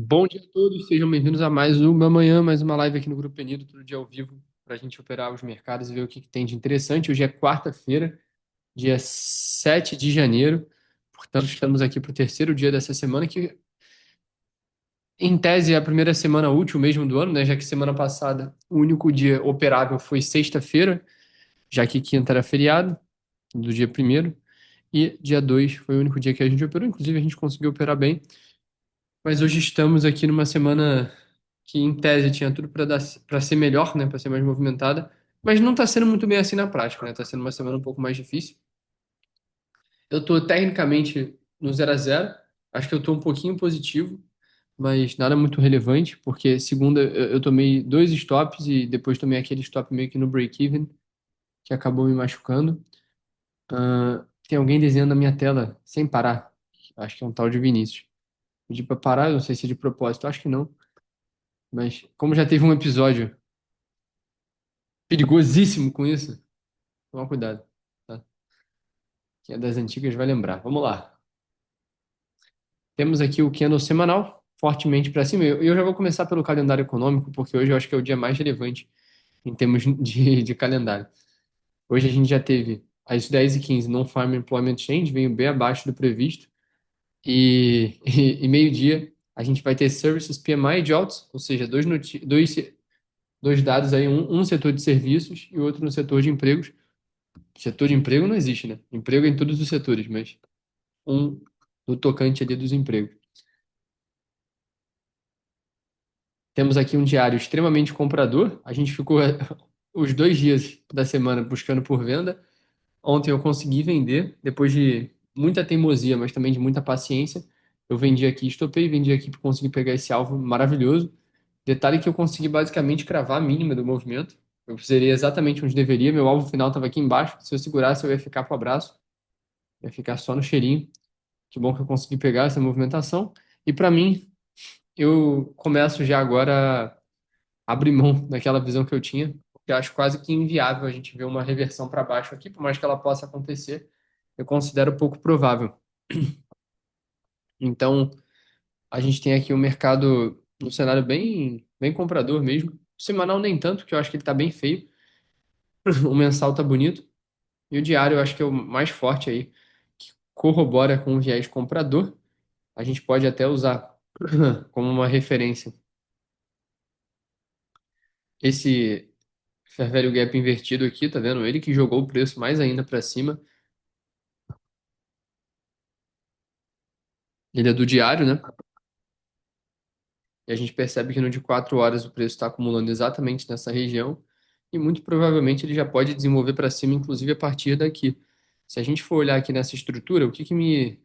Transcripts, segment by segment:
Bom dia a todos, sejam bem-vindos a mais uma manhã, mais uma live aqui no Grupo Penido, todo dia ao vivo, para a gente operar os mercados e ver o que tem de interessante. Hoje é quarta-feira, dia 7 de janeiro, portanto, estamos aqui para o terceiro dia dessa semana, que em tese é a primeira semana útil mesmo do ano, né? Já que semana passada o único dia operável foi sexta-feira, já que quinta era feriado, do dia primeiro, e dia 2 foi o único dia que a gente operou, inclusive a gente conseguiu operar bem. Mas hoje estamos aqui numa semana que, em tese, tinha tudo para ser melhor, né, para ser mais movimentada, mas não está sendo muito bem assim na prática, né? Está sendo uma semana um pouco mais difícil. Eu estou tecnicamente no 0 a 0. Acho que eu estou um pouquinho positivo, mas nada muito relevante, porque segunda eu tomei dois stops e depois tomei aquele stop meio que no break-even, que acabou me machucando. Tem alguém desenhando na minha tela sem parar. Acho que é um tal de Vinícius. Pedi para parar, eu não sei se é de propósito, acho que não. Mas como já teve um episódio perigosíssimo com isso, toma cuidado, tá? Quem é das antigas vai lembrar. Vamos lá. Temos aqui o candle semanal, fortemente para cima. Eu já vou começar pelo calendário econômico, porque hoje eu acho que é o dia mais relevante em termos de calendário. Hoje a gente já teve às 10h15 Non-Farm Employment Change, veio bem abaixo do previsto. E meio-dia a gente vai ter Services PMI Jobs, ou seja, dois dados aí, um no setor de serviços e outro no setor de empregos. Setor de emprego não existe, né? Emprego é em todos os setores, mas um no tocante ali dos empregos. Temos aqui um diário extremamente comprador. A gente ficou os 2 dias da semana buscando por venda. Ontem eu consegui vender, depois de muita teimosia, mas também de muita paciência. Eu vendi aqui, estopei, vendi aqui para conseguir pegar esse alvo maravilhoso. Detalhe que eu consegui basicamente cravar a mínima do movimento. Eu zerei exatamente onde deveria. Meu alvo final estava aqui embaixo. Se eu segurasse, eu ia ficar para o abraço. Ia ficar só no cheirinho. Que bom que eu consegui pegar essa movimentação. E para mim, eu começo já agora a abrir mão daquela visão que eu tinha, porque eu acho quase que inviável a gente ver uma reversão para baixo aqui, por mais que ela possa acontecer, eu considero pouco provável. Então, a gente tem aqui um mercado no cenário bem, bem comprador mesmo. O semanal nem tanto, que eu acho que ele está bem feio. O mensal tá bonito. E o diário eu acho que é o mais forte aí, que corrobora com o viés comprador. A gente pode até usar como uma referência esse Fair Value Gap invertido aqui, tá vendo? Ele que jogou o preço mais ainda para cima. Ele é do diário, né? E a gente percebe que no de 4 horas o preço está acumulando exatamente nessa região. E muito provavelmente ele já pode desenvolver para cima, inclusive a partir daqui. Se a gente for olhar aqui nessa estrutura, o que que me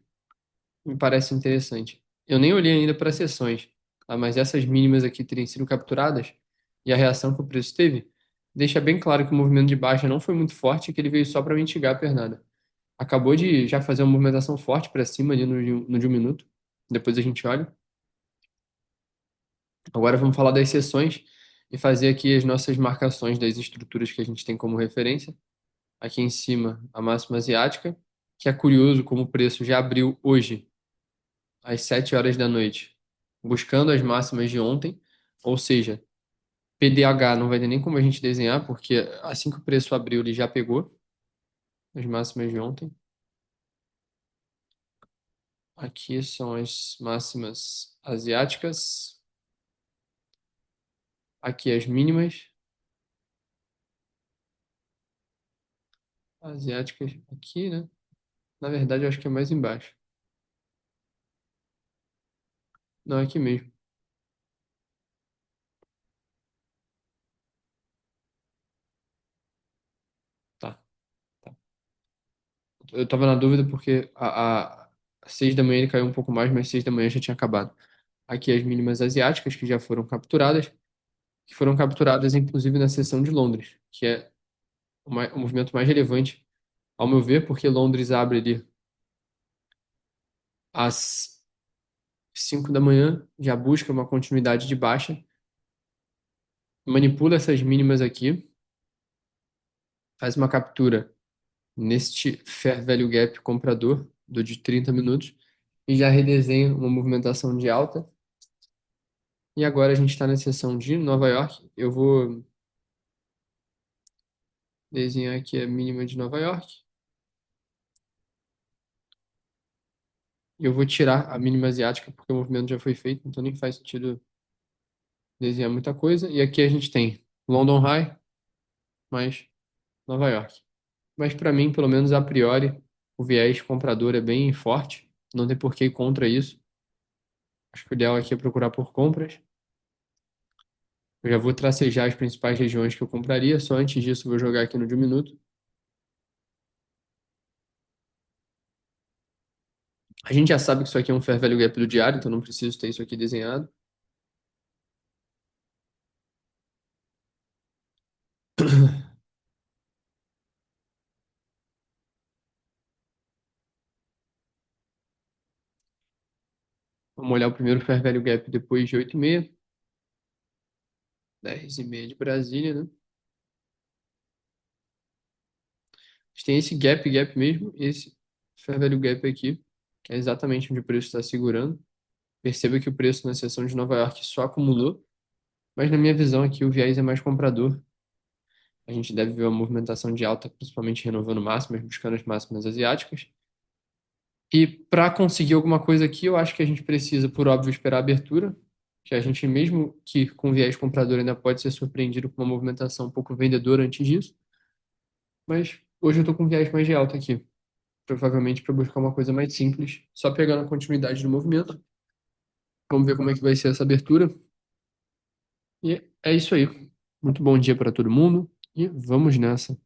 parece interessante? Eu nem olhei ainda para as sessões, tá? Mas essas mínimas aqui terem sido capturadas e a reação que o preço teve, deixa bem claro que o movimento de baixa não foi muito forte e que ele veio só para mitigar a pernada. Acabou de já fazer uma movimentação forte para cima ali no de um minuto. Depois a gente olha. Agora vamos falar das sessões e fazer aqui as nossas marcações das estruturas que a gente tem como referência. Aqui em cima, a máxima asiática, que é curioso como o preço já abriu hoje, às 7 horas da noite, buscando as máximas de ontem, ou seja, PDH não vai ter nem como a gente desenhar, porque assim que o preço abriu, ele já pegou as máximas de ontem. Aqui são as máximas asiáticas, aqui as mínimas asiáticas, aqui, né? Na verdade, eu acho que é mais embaixo. Não, é aqui mesmo. Tá, tá. Eu tava na dúvida porque às 6 da manhã ele caiu um pouco mais, mas 6 da manhã já tinha acabado. Aqui as mínimas asiáticas que já foram capturadas, que foram capturadas inclusive na sessão de Londres, que é o movimento mais relevante, ao meu ver, porque Londres abre ali às 5 da manhã, já busca uma continuidade de baixa, manipula essas mínimas aqui, faz uma captura neste Fair Value Gap comprador do de 30 minutos e já redesenha uma movimentação de alta E agora a gente está na seção de Nova York. Eu vou desenhar aqui a mínima de Nova York. E eu vou tirar a mínima asiática, porque o movimento já foi feito, então nem faz sentido desenhar muita coisa. E aqui a gente tem London High mais Nova York. Mas para mim, pelo menos a priori, o viés comprador é bem forte. Não tem por que ir contra isso. Acho que o ideal aqui é procurar por compras. Eu já vou tracejar as principais regiões que eu compraria. Só antes disso, eu vou jogar aqui no de um minuto. A gente já sabe que isso aqui é um fair value gap do diário, então não preciso ter isso aqui desenhado. Vamos olhar o primeiro fair value gap depois de 8h30. 10h30 de Brasília, né? A gente tem esse gap mesmo, esse fair value gap aqui, que é exatamente onde o preço está segurando. Perceba que o preço na seção de Nova York só acumulou, mas na minha visão aqui o viés é mais comprador. A gente deve ver uma movimentação de alta, principalmente renovando máximas, buscando as máximas asiáticas. E para conseguir alguma coisa aqui, eu acho que a gente precisa, por óbvio, esperar a abertura, que a gente, mesmo que com viés comprador, ainda pode ser surpreendido com uma movimentação um pouco vendedora antes disso. Mas hoje eu estou com viés mais de alta aqui, provavelmente para buscar uma coisa mais simples, só pegando a continuidade do movimento. Vamos ver como é que vai ser essa abertura. E é isso aí. Muito bom dia para todo mundo e vamos nessa.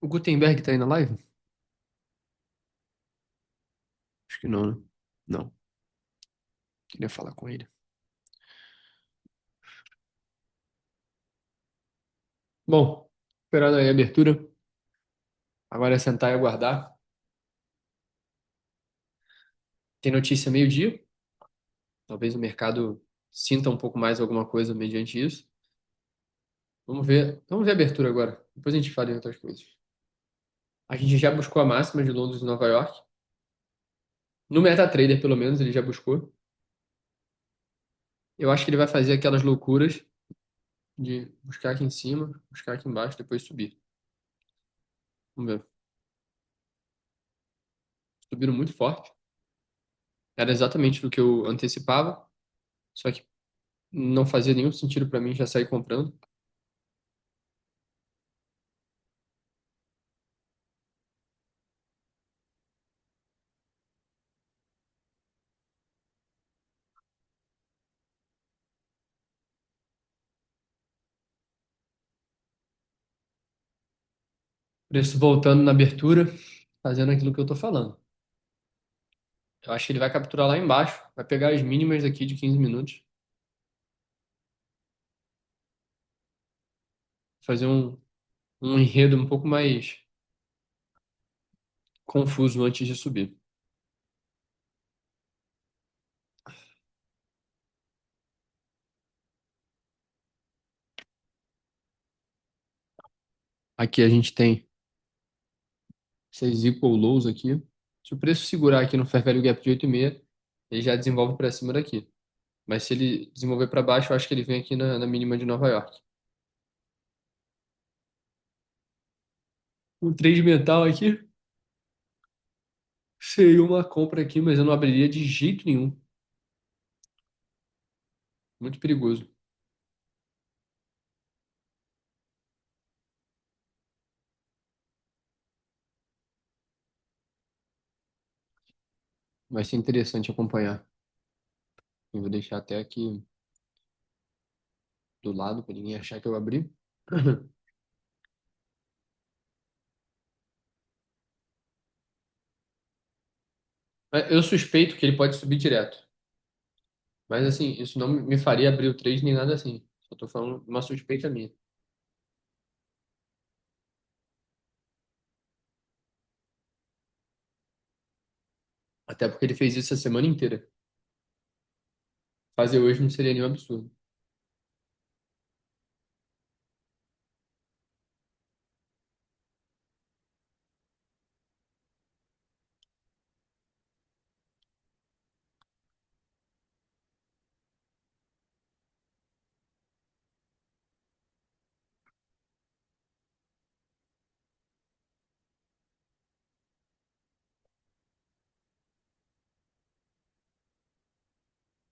O Gutenberg tá aí na live? Acho que não, né? Não. Queria falar com ele. Bom, esperando aí a abertura. Agora é sentar e aguardar. Tem notícia meio-dia. Talvez o mercado sinta um pouco mais alguma coisa mediante isso. Vamos ver. Vamos ver a abertura agora. Depois a gente fala em outras coisas. A gente já buscou a máxima de Londres e Nova York. No MetaTrader, pelo menos, ele já buscou. Eu acho que ele vai fazer aquelas loucuras de buscar aqui em cima, buscar aqui embaixo, depois subir. Vamos ver. Subiram muito forte. Era exatamente do que eu antecipava, só que não fazia nenhum sentido para mim já sair comprando. Preço voltando na abertura, fazendo aquilo que eu tô falando. Eu acho que ele vai capturar lá embaixo, vai pegar as mínimas aqui de 15 minutos, fazer um enredo um pouco mais confuso antes de subir. Aqui a gente tem esses equal lows aqui. Se o preço segurar aqui no Fair Value Gap de 8,5, ele já desenvolve para cima daqui. Mas se ele desenvolver para baixo, eu acho que ele vem aqui na mínima de Nova York. Um trade mental aqui seria uma compra aqui, mas eu não abriria de jeito nenhum. Muito perigoso. Vai ser interessante acompanhar. Eu vou deixar até aqui do lado para ninguém achar que eu abri. Eu suspeito que ele pode subir direto. Mas assim, isso não me faria abrir o trade nem nada assim. Eu tô falando de uma suspeita minha. Até porque ele fez isso a semana inteira. Fazer hoje não seria nenhum absurdo.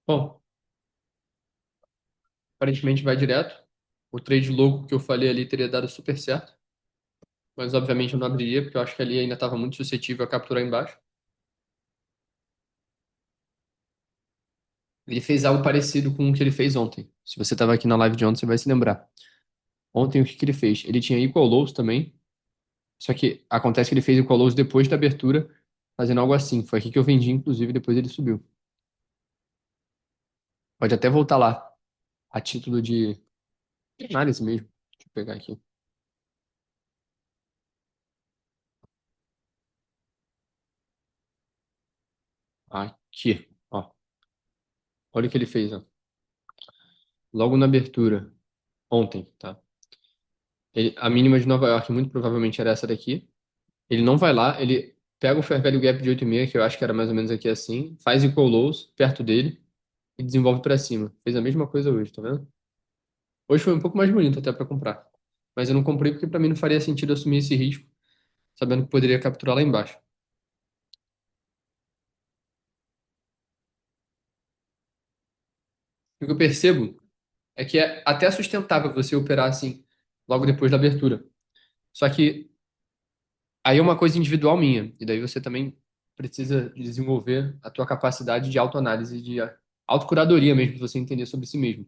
Bom, aparentemente vai direto. O trade louco que eu falei ali teria dado super certo. Mas obviamente eu não abriria, porque eu acho que ali ainda estava muito suscetível a capturar embaixo. Ele fez algo parecido com o que ele fez ontem. Se você estava aqui na live de ontem, você vai se lembrar. Ontem, o que que ele fez? Ele tinha equal lows também, só que acontece que ele fez equal lows depois da abertura, fazendo algo assim. Foi aqui que eu vendi, inclusive, depois ele subiu. Pode até voltar lá, a título de análise mesmo. Deixa eu pegar aqui. Aqui, ó. Olha o que ele fez, ó. Logo na abertura, ontem, tá? A mínima de Nova York muito provavelmente era essa daqui. Ele não vai lá, ele pega o Fair Value Gap de 8,5, que eu acho que era mais ou menos aqui assim, faz equal lows perto dele e desenvolve pra cima. Fez a mesma coisa hoje, tá vendo? Hoje foi um pouco mais bonito até pra comprar. Mas eu não comprei porque pra mim não faria sentido assumir esse risco, sabendo que poderia capturar lá embaixo. O que eu percebo é que é até sustentável você operar assim, logo depois da abertura. Só que aí é uma coisa individual minha, e daí você também precisa desenvolver a tua capacidade de autoanálise, de autocuradoria mesmo, de você entender sobre si mesmo.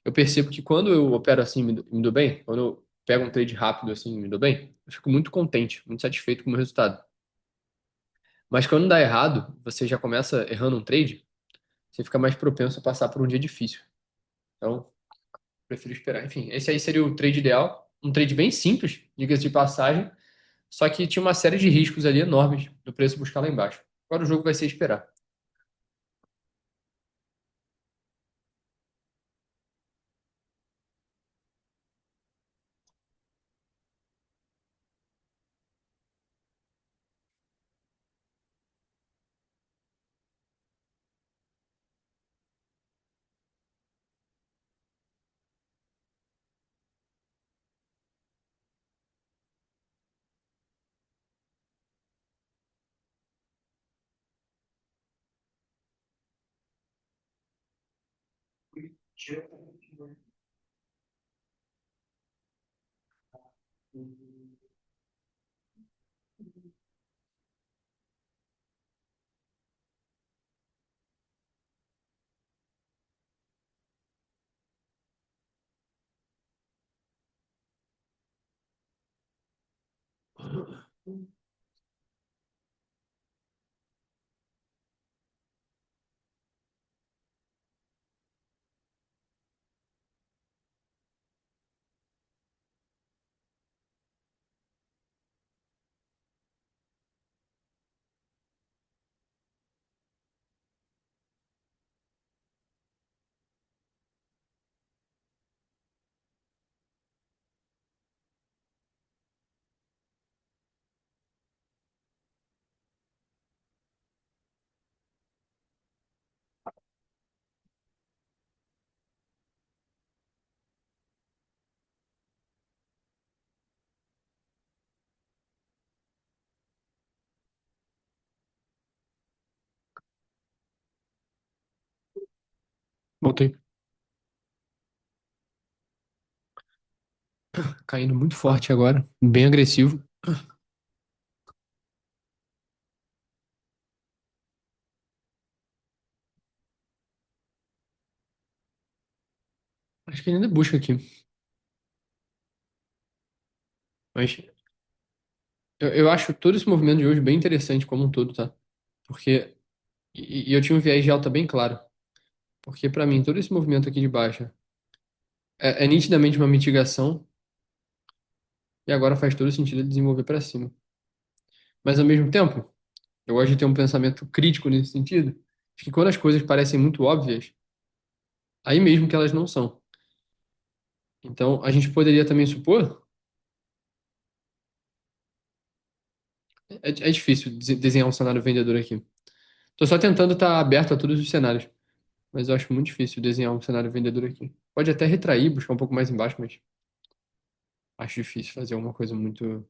Eu percebo que quando eu opero assim, me dou bem, quando eu pego um trade rápido assim, me dou bem, eu fico muito contente, muito satisfeito com o meu resultado. Mas quando dá errado, você já começa errando um trade, você fica mais propenso a passar por um dia difícil. Então, prefiro esperar. Enfim, esse aí seria o trade ideal. Um trade bem simples, diga-se de passagem, só que tinha uma série de riscos ali enormes do preço buscar lá embaixo. Agora o jogo vai ser esperar. Voltei. Caindo muito forte agora, bem agressivo. Acho que ele ainda busca aqui. Mas eu acho todo esse movimento de hoje bem interessante como um todo, tá? Porque. E eu tinha um viés de alta bem claro. Porque pra mim, todo esse movimento aqui de baixa é nitidamente uma mitigação e agora faz todo sentido desenvolver para cima. Mas ao mesmo tempo, eu gosto de ter um pensamento crítico nesse sentido, de que quando as coisas parecem muito óbvias, aí mesmo que elas não são. Então, a gente poderia também supor, é difícil desenhar um cenário vendedor aqui. Tô só tentando estar aberto a todos os cenários, mas eu acho muito difícil desenhar um cenário vendedor aqui. Pode até retrair, buscar um pouco mais embaixo, mas acho difícil fazer uma coisa muito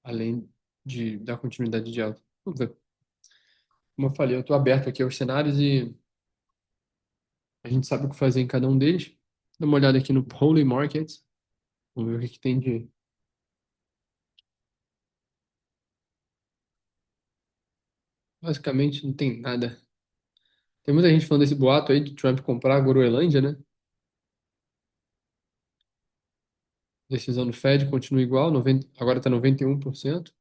além da continuidade de alta. Vamos ver. Como eu falei, eu tô aberto aqui aos cenários e a gente sabe o que fazer em cada um deles. Dá uma olhada aqui no Holy Markets. Vamos ver o que que tem de. Basicamente, não tem nada. Tem muita gente falando desse boato aí de Trump comprar a Groenlândia, né? Decisão do Fed continua igual, 90, agora está 91%.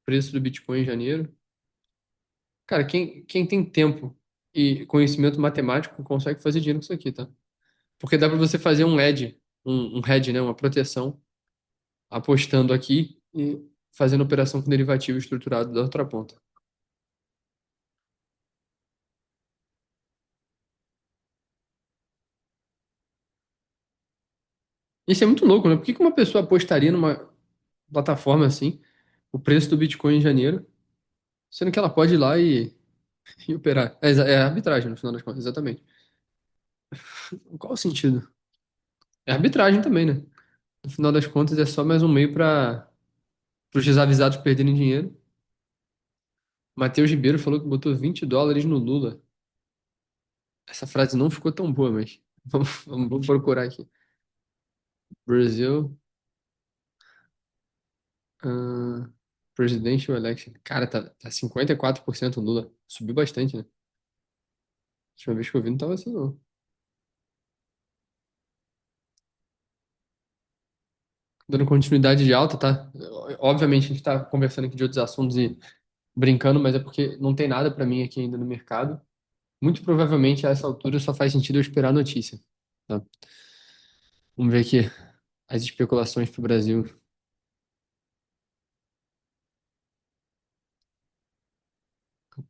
Preço do Bitcoin em janeiro. Cara, quem tem tempo e conhecimento matemático consegue fazer dinheiro com isso aqui, tá? Porque dá para você fazer um hedge, um hedge, né? Uma proteção, apostando aqui e fazendo operação com derivativo estruturado da outra ponta. Isso é muito louco, né? Por que que uma pessoa apostaria numa plataforma assim, o preço do Bitcoin em janeiro, sendo que ela pode ir lá e operar? É arbitragem, no final das contas, exatamente. Qual o sentido? É arbitragem também, né? No final das contas, é só mais um meio para os desavisados perderem dinheiro. Matheus Ribeiro falou que botou US$ 20 no Lula. Essa frase não ficou tão boa, mas vamos procurar aqui. Brasil, ah, Presidential Election. Cara, tá 54% Lula. Subiu bastante, né? A última vez que eu vi não tava assim, não. Dando continuidade de alta, tá? Obviamente a gente tá conversando aqui de outros assuntos e brincando, mas é porque não tem nada pra mim aqui ainda no mercado. Muito provavelmente a essa altura só faz sentido eu esperar a notícia, tá? Vamos ver aqui as especulações pro Brasil.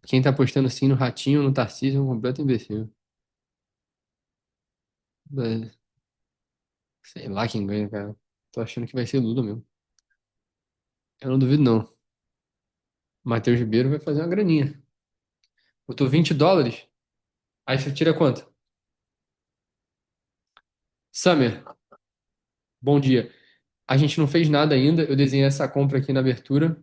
Quem tá apostando assim no Ratinho, no Tarcísio, é um completo imbecil. É, sei lá quem ganha, cara. Tô achando que vai ser Lula mesmo. Eu não duvido, não. Matheus Ribeiro vai fazer uma graninha. Botou US$ 20. Aí você tira quanto? Summer, bom dia. A gente não fez nada ainda. Eu desenhei essa compra aqui na abertura.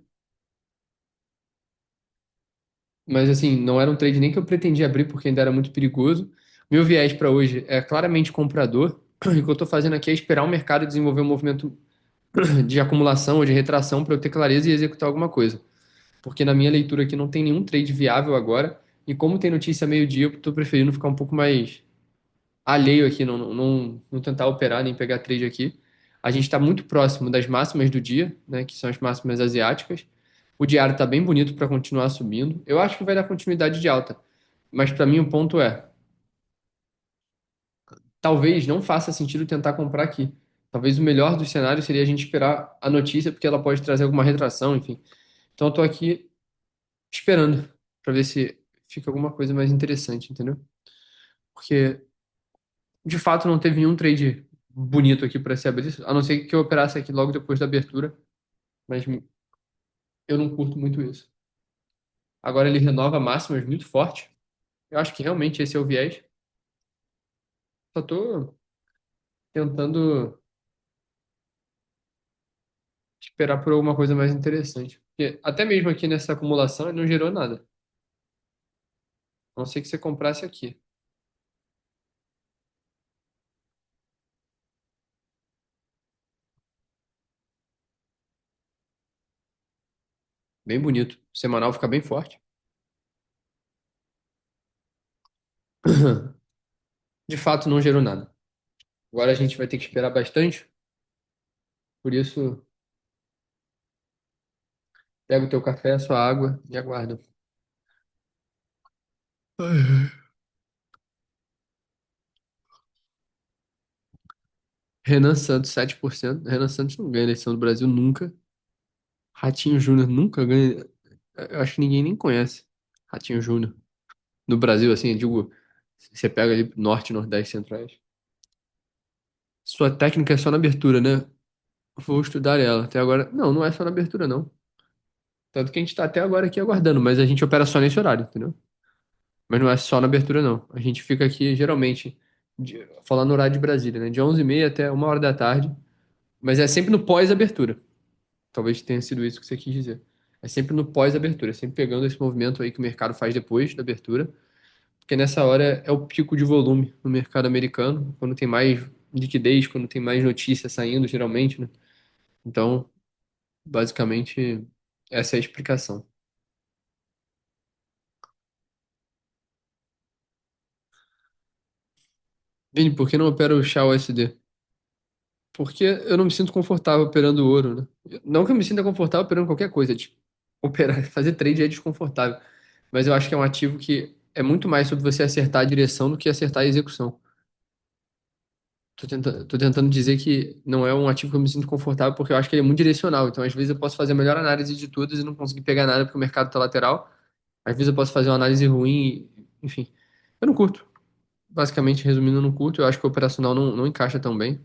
Mas assim, não era um trade nem que eu pretendia abrir porque ainda era muito perigoso. Meu viés para hoje é claramente comprador. E o que eu estou fazendo aqui é esperar o mercado desenvolver um movimento de acumulação ou de retração para eu ter clareza e executar alguma coisa. Porque na minha leitura aqui não tem nenhum trade viável agora. E como tem notícia meio-dia, eu estou preferindo ficar um pouco mais alheio aqui, não tentar operar nem pegar trade aqui. A gente está muito próximo das máximas do dia, né, que são as máximas asiáticas. O diário está bem bonito para continuar subindo. Eu acho que vai dar continuidade de alta. Mas para mim o ponto é, talvez não faça sentido tentar comprar aqui. Talvez o melhor dos cenários seria a gente esperar a notícia, porque ela pode trazer alguma retração, enfim. Então eu tô aqui esperando para ver se fica alguma coisa mais interessante, entendeu? Porque de fato não teve nenhum trade bonito aqui para se abrir, a não ser que eu operasse aqui logo depois da abertura, mas eu não curto muito isso. Agora ele renova máximas muito forte. Eu acho que realmente esse é o viés. Só tô tentando esperar por alguma coisa mais interessante. Porque até mesmo aqui nessa acumulação ele não gerou nada. A não ser que você comprasse aqui. Bem bonito. O semanal fica bem forte. De fato, não gerou nada. Agora a gente vai ter que esperar bastante. Por isso, pega o teu café, a sua água e aguarda. Renan Santos, 7%. Renan Santos não ganha eleição do Brasil nunca. Ratinho Júnior nunca ganha. Eu acho que ninguém nem conhece Ratinho Júnior. No Brasil, assim, eu digo, você pega ali norte, nordeste, centrais. Sua técnica é só na abertura, né? Vou estudar ela. Até agora. Não, não é só na abertura, não. Tanto que a gente tá até agora aqui aguardando, mas a gente opera só nesse horário, entendeu? Mas não é só na abertura, não. A gente fica aqui, geralmente, falando no horário de Brasília, né? De 11h30 até 1h da tarde. Mas é sempre no pós-abertura. Talvez tenha sido isso que você quis dizer. É sempre no pós-abertura, é sempre pegando esse movimento aí que o mercado faz depois da abertura, porque nessa hora é o pico de volume no mercado americano, quando tem mais liquidez, quando tem mais notícia saindo, geralmente, né? Então, basicamente, essa é a explicação. Vini, por que não opera o chá USD? Porque eu não me sinto confortável operando ouro, né? Não que eu me sinta confortável operando qualquer coisa, tipo, operar, fazer trade é desconfortável. Mas eu acho que é um ativo que é muito mais sobre você acertar a direção do que acertar a execução. Tô tentando dizer que não é um ativo que eu me sinto confortável porque eu acho que ele é muito direcional. Então, às vezes, eu posso fazer a melhor análise de todas e não conseguir pegar nada porque o mercado tá lateral. Às vezes, eu posso fazer uma análise ruim, enfim. Eu não curto. Basicamente, resumindo, eu não curto. Eu acho que o operacional não encaixa tão bem.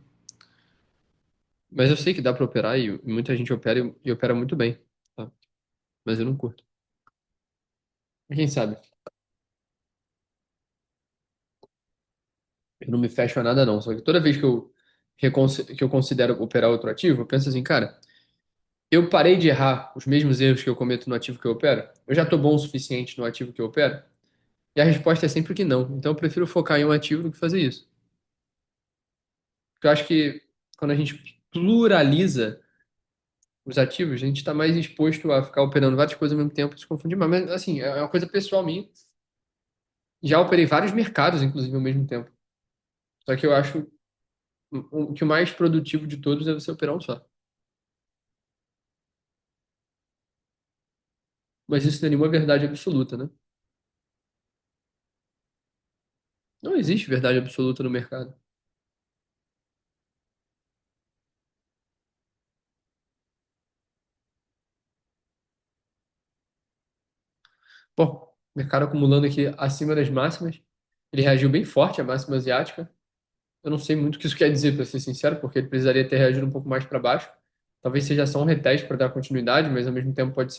Mas eu sei que dá pra operar e muita gente opera e opera muito bem, tá? Mas eu não curto. Mas quem sabe? Eu não me fecho a nada, não. Só que toda vez que eu considero operar outro ativo, eu penso assim, cara. Eu parei de errar os mesmos erros que eu cometo no ativo que eu opero? Eu já estou bom o suficiente no ativo que eu opero? E a resposta é sempre que não. Então eu prefiro focar em um ativo do que fazer isso. Porque eu acho que quando a gente pluraliza os ativos, a gente está mais exposto a ficar operando várias coisas ao mesmo tempo e se confundir mais. Mas assim, é uma coisa pessoal minha. Já operei vários mercados, inclusive, ao mesmo tempo. Só que eu acho que o mais produtivo de todos é você operar um só. Mas isso não é nenhuma verdade absoluta, né? Não existe verdade absoluta no mercado. Bom, mercado acumulando aqui acima das máximas. Ele reagiu bem forte à máxima asiática. Eu não sei muito o que isso quer dizer, para ser sincero, porque ele precisaria ter reagido um pouco mais para baixo. Talvez seja só um reteste para dar continuidade, mas ao mesmo tempo pode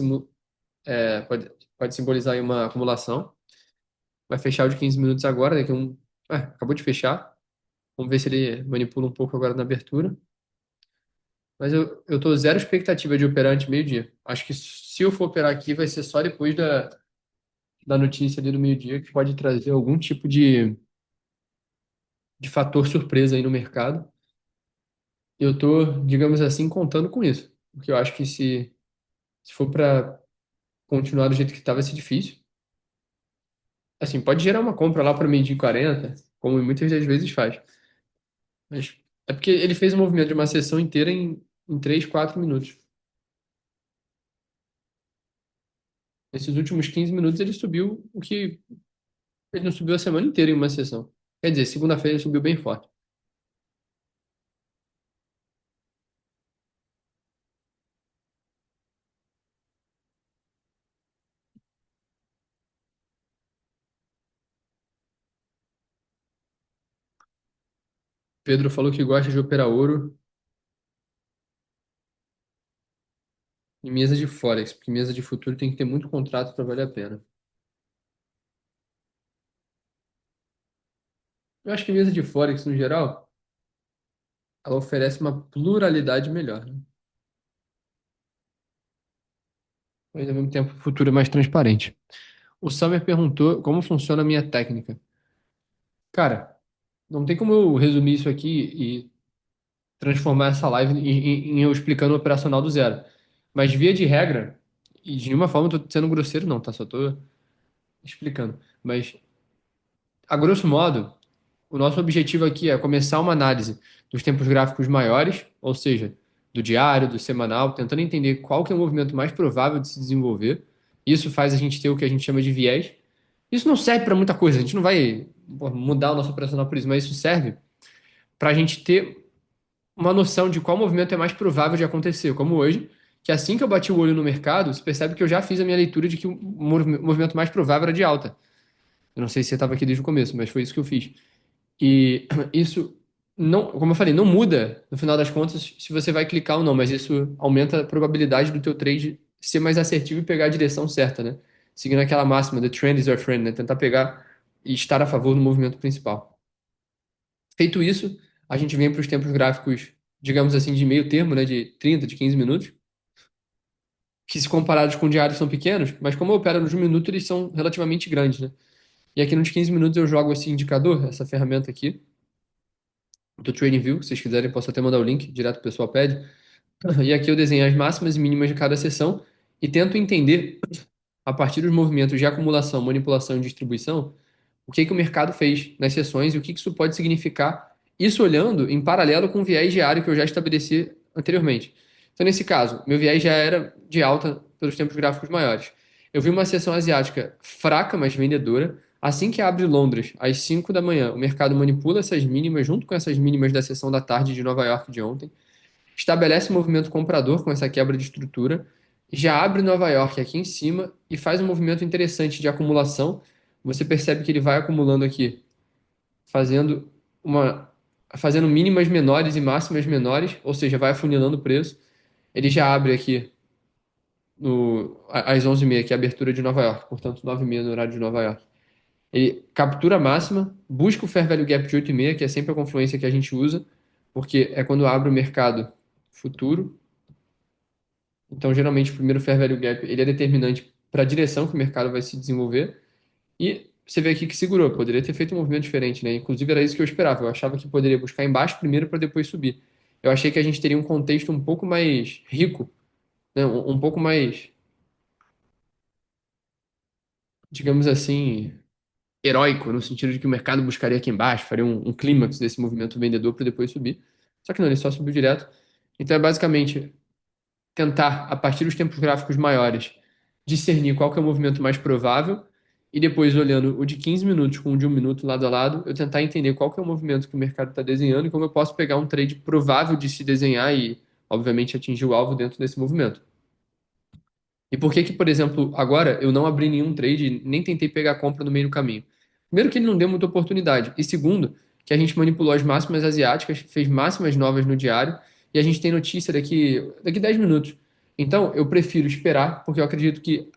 simbolizar aí uma acumulação. Vai fechar o de 15 minutos agora, daqui um. Acabou de fechar. Vamos ver se ele manipula um pouco agora na abertura. Mas eu tô zero expectativa de operar antes meio-dia. Acho que se eu for operar aqui, vai ser só depois da notícia ali do meio-dia, que pode trazer algum tipo de fator surpresa aí no mercado. Eu tô, digamos assim, contando com isso. Porque eu acho que se for para continuar do jeito que estava, vai ser difícil. Assim, pode gerar uma compra lá para meio-dia e 40, como muitas das vezes faz. Mas é porque ele fez um movimento de uma sessão inteira em 3, 4 minutos. Nesses últimos 15 minutos ele subiu o que ele não subiu a semana inteira em uma sessão. Quer dizer, segunda-feira ele subiu bem forte. Pedro falou que gosta de operar ouro em mesa de Forex, porque mesa de futuro tem que ter muito contrato para valer a pena. Eu acho que mesa de Forex, no geral, ela oferece uma pluralidade melhor, né? Mas ao mesmo tempo o futuro é mais transparente. O Summer perguntou como funciona a minha técnica. Cara, não tem como eu resumir isso aqui e transformar essa live em eu explicando o operacional do zero. Mas via de regra, e de nenhuma forma eu tô sendo grosseiro não, tá? Só tô explicando. Mas, a grosso modo, o nosso objetivo aqui é começar uma análise dos tempos gráficos maiores, ou seja, do diário, do semanal, tentando entender qual que é o movimento mais provável de se desenvolver. Isso faz a gente ter o que a gente chama de viés. Isso não serve para muita coisa, a gente não vai mudar o nosso operacional por isso, mas isso serve para a gente ter. uma noção de qual movimento é mais provável de acontecer, como hoje, que assim que eu bati o olho no mercado, você percebe que eu já fiz a minha leitura de que o movimento mais provável era de alta. Eu não sei se você estava aqui desde o começo, mas foi isso que eu fiz. E isso não, como eu falei, não muda no final das contas se você vai clicar ou não, mas isso aumenta a probabilidade do teu trade ser mais assertivo e pegar a direção certa, né? Seguindo aquela máxima, the trend is your friend, né? Tentar pegar e estar a favor do movimento principal. Feito isso, a gente vem para os tempos gráficos, digamos assim, de meio termo, né? De 30, de 15 minutos, que se comparados com diários são pequenos, mas como eu opero nos minutos, eles são relativamente grandes, né? E aqui nos 15 minutos eu jogo esse indicador, essa ferramenta aqui, do TradingView. Se vocês quiserem, posso até mandar o link direto, o pessoal pede. E aqui eu desenho as máximas e mínimas de cada sessão e tento entender, a partir dos movimentos de acumulação, manipulação e distribuição, o que que o mercado fez nas sessões e o que que isso pode significar. Isso olhando em paralelo com o viés diário que eu já estabeleci anteriormente. Então, nesse caso, meu viés já era de alta pelos tempos gráficos maiores. Eu vi uma sessão asiática fraca, mas vendedora. Assim que abre Londres, às 5 da manhã, o mercado manipula essas mínimas junto com essas mínimas da sessão da tarde de Nova York de ontem, estabelece um movimento comprador com essa quebra de estrutura, já abre Nova York aqui em cima e faz um movimento interessante de acumulação. Você percebe que ele vai acumulando aqui, fazendo uma fazendo mínimas menores e máximas menores, ou seja, vai afunilando o preço. Ele já abre aqui às 11h30, que é a abertura de Nova York, portanto 9h30 no horário de Nova York. Ele captura a máxima, busca o Fair Value Gap de 8,5, que é sempre a confluência que a gente usa, porque é quando abre o mercado futuro. Então, geralmente, o primeiro Fair Value Gap ele é determinante para a direção que o mercado vai se desenvolver. E você vê aqui que segurou. Poderia ter feito um movimento diferente, né? Inclusive, era isso que eu esperava. Eu achava que poderia buscar embaixo primeiro para depois subir. Eu achei que a gente teria um contexto um pouco mais rico, né? Um pouco mais, digamos assim, heróico, no sentido de que o mercado buscaria aqui embaixo, faria um clímax desse movimento vendedor para depois subir. Só que não, ele só subiu direto. Então, é basicamente tentar, a partir dos tempos gráficos maiores, discernir qual que é o movimento mais provável e depois, olhando o de 15 minutos com o de 1 minuto lado a lado, eu tentar entender qual que é o movimento que o mercado está desenhando e como eu posso pegar um trade provável de se desenhar e, obviamente, atingir o alvo dentro desse movimento. E por que que, por exemplo, agora eu não abri nenhum trade, nem tentei pegar a compra no meio do caminho? Primeiro que ele não deu muita oportunidade. E segundo, que a gente manipulou as máximas asiáticas, fez máximas novas no diário, e a gente tem notícia daqui 10 minutos. Então, eu prefiro esperar, porque eu acredito que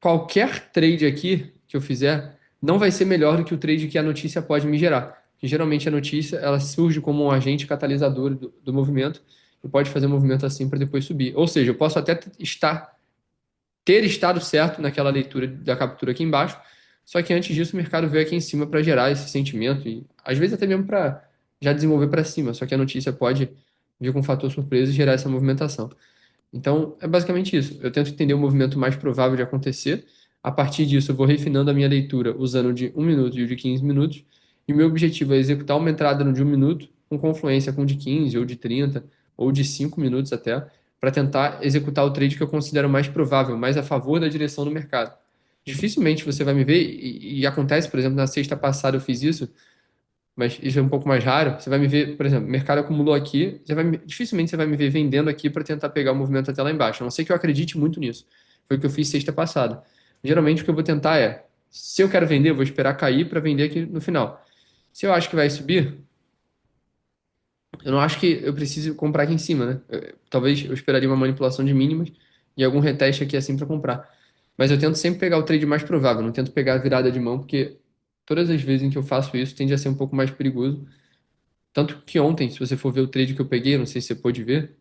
qualquer trade aqui que eu fizer não vai ser melhor do que o trade que a notícia pode me gerar. Porque geralmente a notícia ela surge como um agente catalisador do movimento e pode fazer um movimento assim para depois subir. Ou seja, eu posso até ter estado certo naquela leitura da captura aqui embaixo, só que antes disso o mercado veio aqui em cima para gerar esse sentimento e às vezes até mesmo para já desenvolver para cima, só que a notícia pode vir com um fator surpresa e gerar essa movimentação. Então, é basicamente isso. Eu tento entender o movimento mais provável de acontecer. A partir disso, eu vou refinando a minha leitura usando o de 1 minuto e o de 15 minutos. E o meu objetivo é executar uma entrada no de 1 minuto, com confluência com o de 15, ou de 30, ou de 5 minutos até, para tentar executar o trade que eu considero mais provável, mais a favor da direção do mercado. Dificilmente você vai me ver, e acontece, por exemplo, na sexta passada eu fiz isso, mas isso é um pouco mais raro. Você vai me ver, por exemplo, o mercado acumulou aqui, dificilmente você vai me ver vendendo aqui para tentar pegar o movimento até lá embaixo. A não ser que eu acredite muito nisso. Foi o que eu fiz sexta passada. Geralmente o que eu vou tentar é, se eu quero vender, eu vou esperar cair para vender aqui no final. Se eu acho que vai subir, eu não acho que eu precise comprar aqui em cima, né? Talvez eu esperaria uma manipulação de mínimas e algum reteste aqui assim para comprar. Mas eu tento sempre pegar o trade mais provável, não tento pegar a virada de mão, porque todas as vezes em que eu faço isso tende a ser um pouco mais perigoso. Tanto que ontem, se você for ver o trade que eu peguei, não sei se você pôde ver,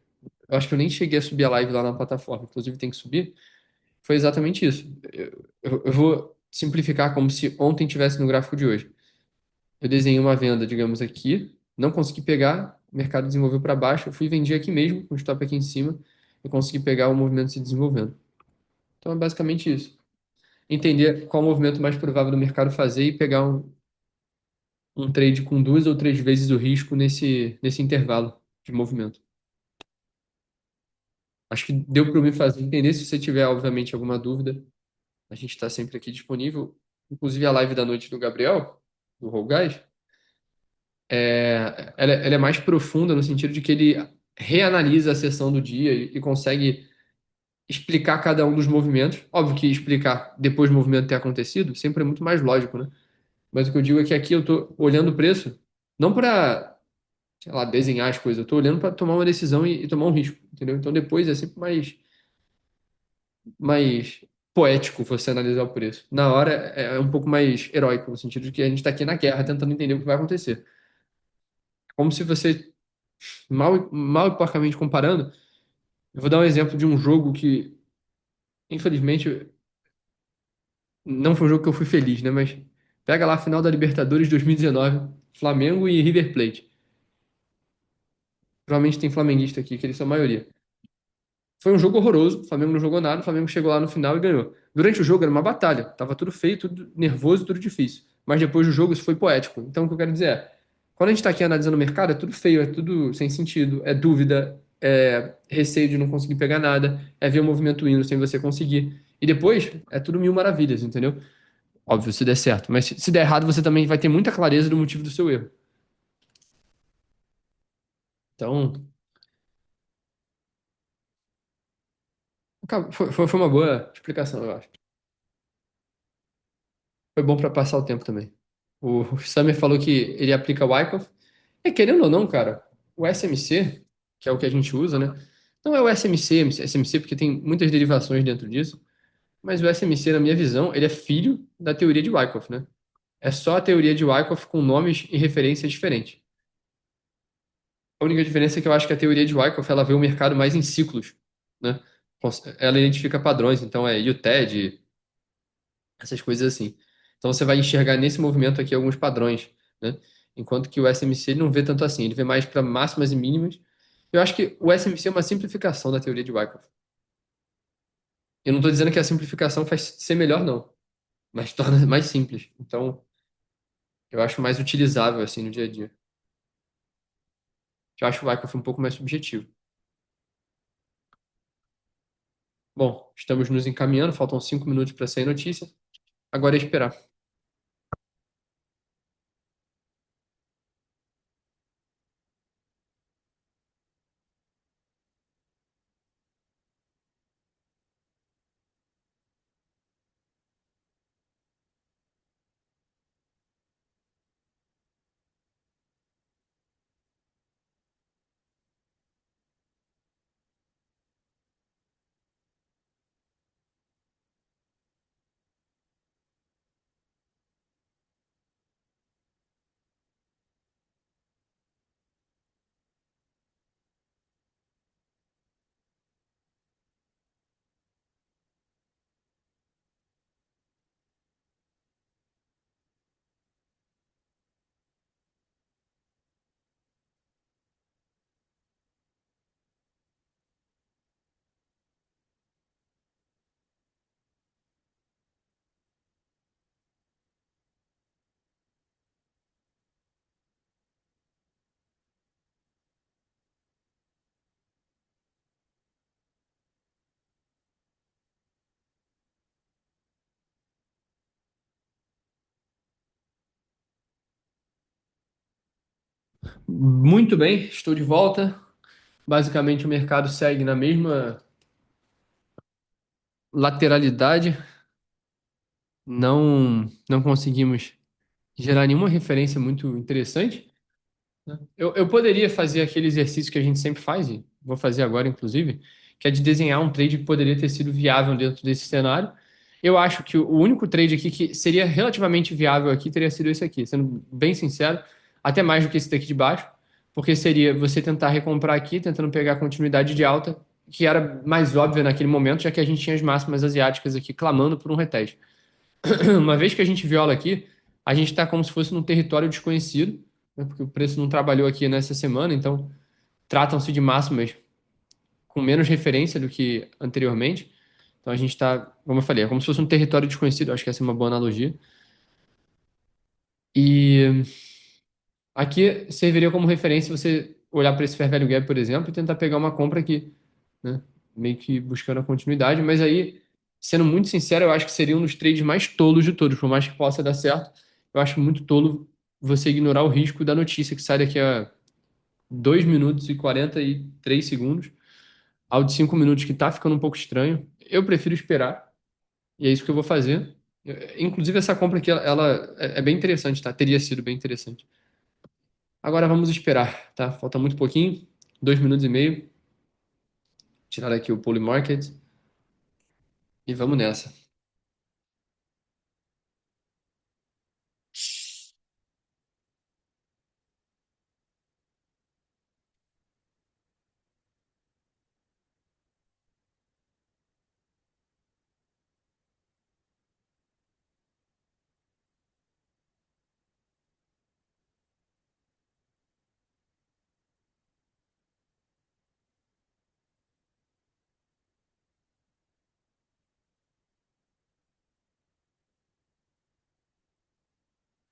eu acho que eu nem cheguei a subir a live lá na plataforma, inclusive tem que subir, foi exatamente isso. Eu vou simplificar como se ontem tivesse no gráfico de hoje. Eu desenhei uma venda, digamos, aqui, não consegui pegar, o mercado desenvolveu para baixo, eu fui vender aqui mesmo, com o stop aqui em cima, e consegui pegar o movimento se desenvolvendo. Então é basicamente isso. Entender qual o movimento mais provável do mercado fazer e pegar um trade com 2 ou 3 vezes o risco nesse intervalo de movimento. Acho que deu para me fazer entender. Se você tiver, obviamente, alguma dúvida, a gente está sempre aqui disponível. Inclusive a live da noite do Gabriel, do Roll Guys, ela é mais profunda no sentido de que ele reanalisa a sessão do dia e consegue explicar cada um dos movimentos. Óbvio que explicar depois do movimento ter acontecido sempre é muito mais lógico, né? Mas o que eu digo é que aqui eu tô olhando o preço, não para, sei lá, desenhar as coisas, eu tô olhando para tomar uma decisão e tomar um risco, entendeu? Então depois é sempre mais poético você analisar o preço. Na hora é um pouco mais heróico, no sentido de que a gente está aqui na guerra tentando entender o que vai acontecer. Como se você, mal e porcamente comparando, eu vou dar um exemplo de um jogo que, infelizmente, não foi um jogo que eu fui feliz, né? Mas pega lá a final da Libertadores 2019, Flamengo e River Plate. Provavelmente tem flamenguista aqui, que eles são a maioria. Foi um jogo horroroso, o Flamengo não jogou nada, o Flamengo chegou lá no final e ganhou. Durante o jogo era uma batalha, tava tudo feio, tudo nervoso, tudo difícil. Mas depois do jogo isso foi poético. Então o que eu quero dizer é, quando a gente tá aqui analisando o mercado, é tudo feio, é tudo sem sentido, é dúvida, é receio de não conseguir pegar nada, é ver o movimento indo sem você conseguir. E depois é tudo mil maravilhas, entendeu? Óbvio, se der certo. Mas se der errado, você também vai ter muita clareza do motivo do seu erro. Então, foi uma boa explicação, eu acho. Foi bom para passar o tempo também. O Summer falou que ele aplica o Wyckoff. É, querendo ou não, cara, o SMC, que é o que a gente usa, né? Não é o SMC, SMC, porque tem muitas derivações dentro disso, mas o SMC, na minha visão, ele é filho da teoria de Wyckoff, né? É só a teoria de Wyckoff com nomes e referências diferentes. A única diferença é que eu acho que a teoria de Wyckoff, ela vê o mercado mais em ciclos, né? Ela identifica padrões, então é UTED, essas coisas assim. Então você vai enxergar nesse movimento aqui alguns padrões, né? Enquanto que o SMC ele não vê tanto assim, ele vê mais para máximas e mínimas. Eu acho que o SMC é uma simplificação da teoria de Wyckoff. Eu não estou dizendo que a simplificação faz ser melhor, não, mas torna mais simples. Então, eu acho mais utilizável assim no dia a dia. Eu acho o Wyckoff um pouco mais subjetivo. Bom, estamos nos encaminhando, faltam 5 minutos para sair notícia. Agora é esperar. Muito bem, estou de volta. Basicamente, o mercado segue na mesma lateralidade. Não conseguimos gerar nenhuma referência muito interessante, né? Eu poderia fazer aquele exercício que a gente sempre faz, e vou fazer agora, inclusive, que é de desenhar um trade que poderia ter sido viável dentro desse cenário. Eu acho que o único trade aqui que seria relativamente viável aqui teria sido esse aqui, sendo bem sincero, até mais do que esse daqui de baixo, porque seria você tentar recomprar aqui, tentando pegar a continuidade de alta, que era mais óbvia naquele momento, já que a gente tinha as máximas asiáticas aqui clamando por um reteste. Uma vez que a gente viola aqui, a gente está como se fosse num território desconhecido, né, porque o preço não trabalhou aqui nessa semana, então tratam-se de máximas com menos referência do que anteriormente. Então a gente está, como eu falei, é como se fosse um território desconhecido, acho que essa é uma boa analogia. E aqui serviria como referência você olhar para esse fair value gap, por exemplo, e tentar pegar uma compra aqui, né? Meio que buscando a continuidade, mas aí, sendo muito sincero, eu acho que seria um dos trades mais tolos de todos, por mais que possa dar certo, eu acho muito tolo você ignorar o risco da notícia que sai daqui a 2 minutos e 43 segundos, ao de 5 minutos que tá ficando um pouco estranho. Eu prefiro esperar, e é isso que eu vou fazer. Inclusive, essa compra aqui, ela é bem interessante, tá? Teria sido bem interessante. Agora vamos esperar, tá? Falta muito pouquinho, 2 minutos e meio. Tirar aqui o Poly Market e vamos nessa.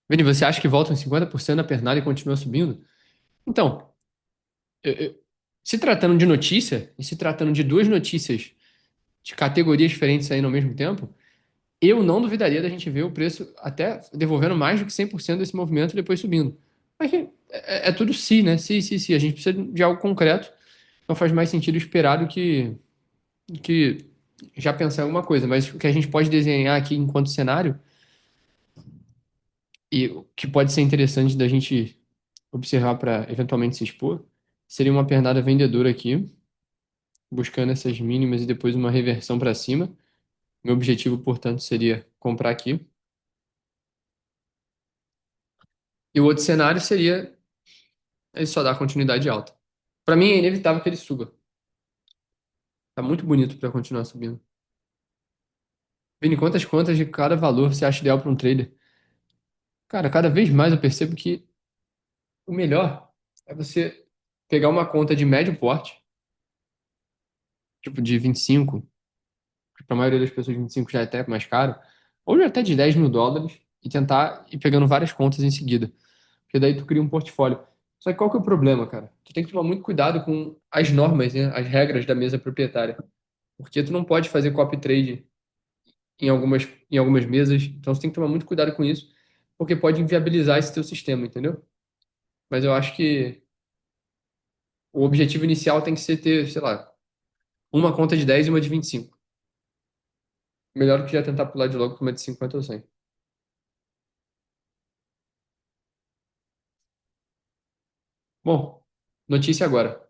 Vini, você acha que volta em 50% na pernada e continua subindo? Então, se tratando de notícia, e se tratando de duas notícias de categorias diferentes saindo ao mesmo tempo, eu não duvidaria da gente ver o preço até devolvendo mais do que 100% desse movimento e depois subindo. Mas é tudo se, né? Se. A gente precisa de algo concreto. Não faz mais sentido esperar do que já pensar em alguma coisa. Mas o que a gente pode desenhar aqui enquanto cenário, e o que pode ser interessante da gente observar para eventualmente se expor, seria uma pernada vendedora aqui, buscando essas mínimas e depois uma reversão para cima. Meu objetivo, portanto, seria comprar aqui. E o outro cenário seria ele só dar continuidade alta. Para mim é inevitável que ele suba. Tá muito bonito para continuar subindo. Vini, quantas contas de cada valor você acha ideal para um trader? Cara, cada vez mais eu percebo que o melhor é você pegar uma conta de médio porte, tipo de 25, para a maioria das pessoas 25 já é até mais caro, ou já até de US$ 10.000, e tentar ir pegando várias contas em seguida. Porque daí tu cria um portfólio. Só que qual que é o problema, cara? Tu tem que tomar muito cuidado com as normas, né? As regras da mesa proprietária. Porque tu não pode fazer copy trade em algumas mesas. Então você tem que tomar muito cuidado com isso, porque pode inviabilizar esse teu sistema, entendeu? Mas eu acho que o objetivo inicial tem que ser ter, sei lá, uma conta de 10 e uma de 25. Melhor do que já tentar pular de logo para uma de 50 ou 100. Bom, notícia agora.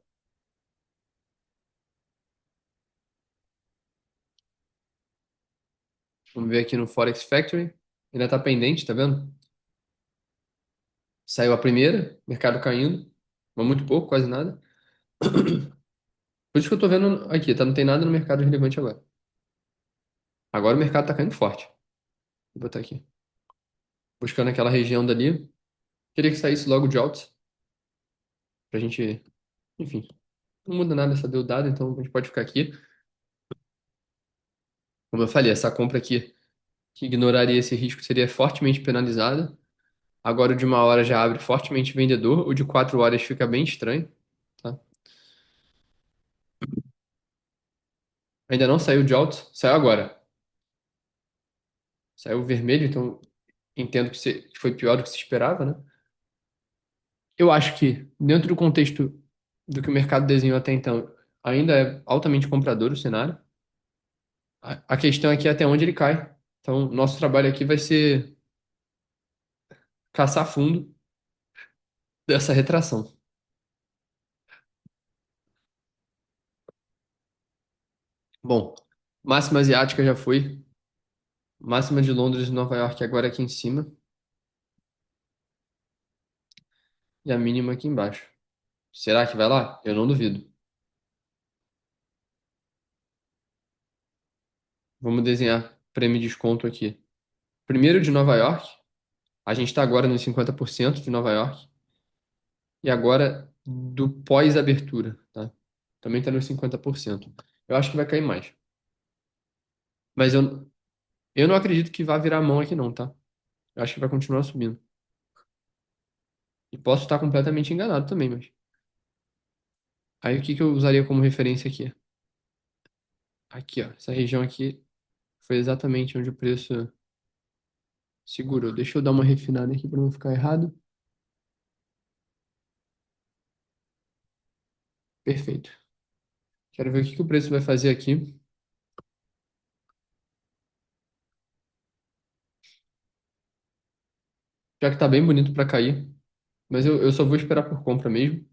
Vamos ver aqui no Forex Factory. Ainda tá pendente, tá vendo? Saiu a primeira, mercado caindo, mas muito pouco, quase nada. Por isso que eu tô vendo aqui, tá? Não tem nada no mercado relevante agora. Agora o mercado tá caindo forte. Vou botar aqui. Buscando aquela região dali. Queria que saísse logo de alta pra gente. Enfim, não muda nada essa deu dado, então a gente pode ficar aqui. Como eu falei, essa compra aqui, que ignoraria esse risco, seria fortemente penalizada. Agora o de 1 hora já abre fortemente vendedor. O de 4 horas fica bem estranho, tá? Ainda não saiu de alta, saiu agora. Saiu vermelho, então entendo que foi pior do que se esperava, né? Eu acho que, dentro do contexto do que o mercado desenhou até então, ainda é altamente comprador o cenário. A questão aqui é até onde ele cai. Então, nosso trabalho aqui vai ser caçar fundo dessa retração. Bom, máxima asiática já foi. Máxima de Londres e Nova York agora aqui em cima. E a mínima aqui embaixo. Será que vai lá? Eu não duvido. Vamos desenhar prêmio de desconto aqui. Primeiro de Nova York. A gente está agora nos 50% de Nova York. E agora do pós-abertura, tá? Também está nos 50%. Eu acho que vai cair mais. Mas eu não acredito que vá virar mão aqui não, tá? Eu acho que vai continuar subindo. E posso estar completamente enganado também, mas... Aí o que que eu usaria como referência aqui? Aqui, ó. Essa região aqui foi exatamente onde o preço segurou. Deixa eu dar uma refinada aqui para não ficar errado. Perfeito. Quero ver o que que o preço vai fazer aqui. Já que tá bem bonito para cair. Mas eu só vou esperar por compra mesmo.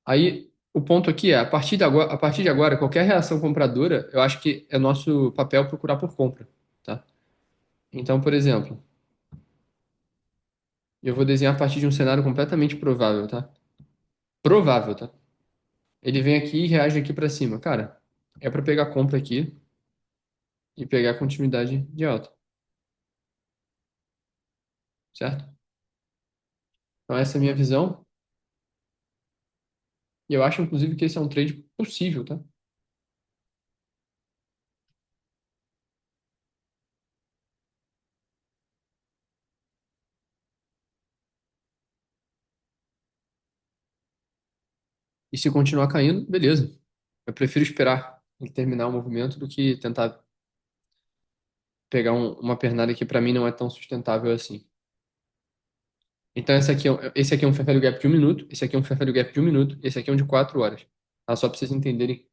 Aí, o ponto aqui é, a partir de agora, qualquer reação compradora, eu acho que é nosso papel procurar por compra, tá? Então, por exemplo, eu vou desenhar a partir de um cenário completamente provável, tá? Provável, tá? Ele vem aqui e reage aqui para cima. Cara, é para pegar compra aqui e pegar a continuidade de alta, certo? Então, essa é a minha visão. E eu acho, inclusive, que esse é um trade possível, tá? E se continuar caindo, beleza. Eu prefiro esperar ele terminar o movimento do que tentar pegar uma pernada que para mim não é tão sustentável assim. Então esse aqui é um Fair Value Gap de um minuto, esse aqui é um Fair Value Gap de um minuto, esse aqui é um de 4 horas. Tá? Só para vocês entenderem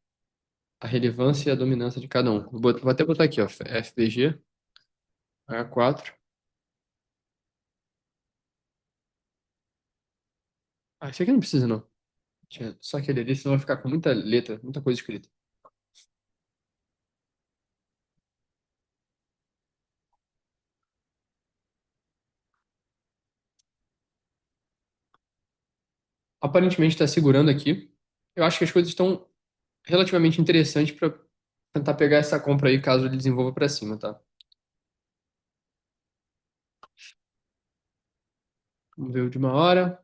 a relevância e a dominância de cada um. Vou até botar aqui, ó, FBG, H4. Ah, esse aqui não precisa não. Só aquele ali, senão vai ficar com muita letra, muita coisa escrita. Aparentemente está segurando aqui. Eu acho que as coisas estão relativamente interessantes para tentar pegar essa compra aí caso ele desenvolva para cima, tá? Vamos ver o de uma hora.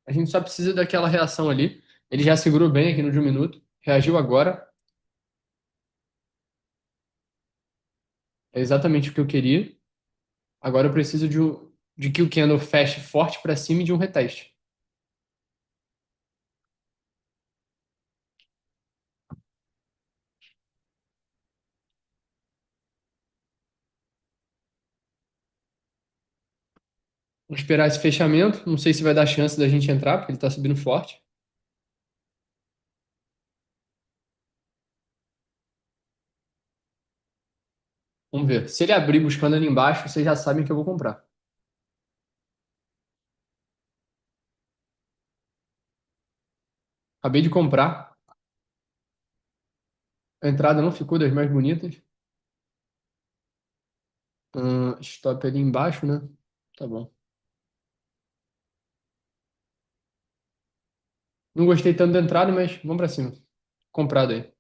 A gente só precisa daquela reação ali. Ele já segurou bem aqui no de um minuto. Reagiu agora. É exatamente o que eu queria. Agora eu preciso de que o candle feche forte para cima e de um reteste. Vamos esperar esse fechamento. Não sei se vai dar chance da gente entrar, porque ele está subindo forte. Vamos ver. Se ele abrir buscando ali embaixo, vocês já sabem que eu vou comprar. Acabei de comprar. A entrada não ficou das mais bonitas. Stop ali embaixo, né? Tá bom. Não gostei tanto da entrada, mas vamos pra cima. Comprado aí.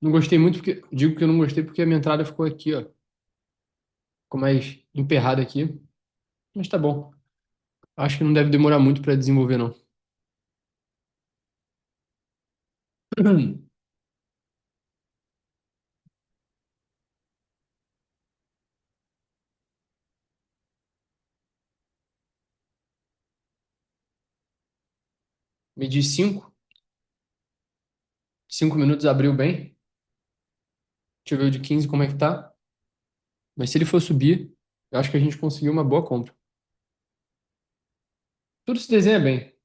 Não gostei muito porque. Digo que eu não gostei porque a minha entrada ficou aqui, ó. Ficou mais emperrada aqui. Mas tá bom. Acho que não deve demorar muito pra desenvolver, não. Medi 5. 5 minutos abriu bem. Deixa eu ver o de 15 como é que tá. Mas se ele for subir, eu acho que a gente conseguiu uma boa compra. Tudo se desenha bem.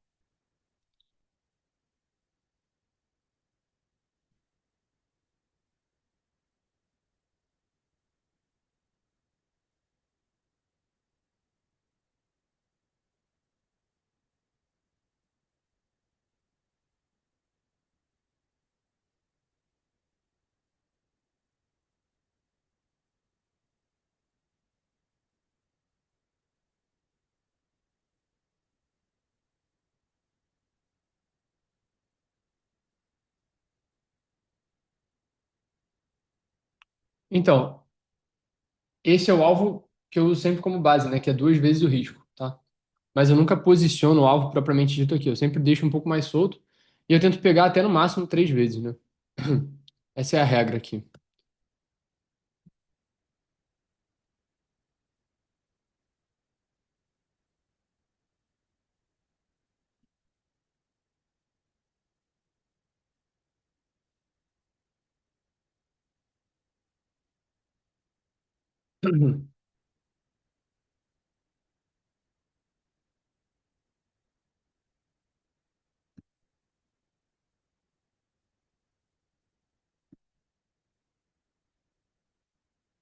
Então, esse é o alvo que eu uso sempre como base, né? Que é 2 vezes o risco, tá? Mas eu nunca posiciono o alvo propriamente dito aqui. Eu sempre deixo um pouco mais solto e eu tento pegar até no máximo 3 vezes, né? Essa é a regra aqui.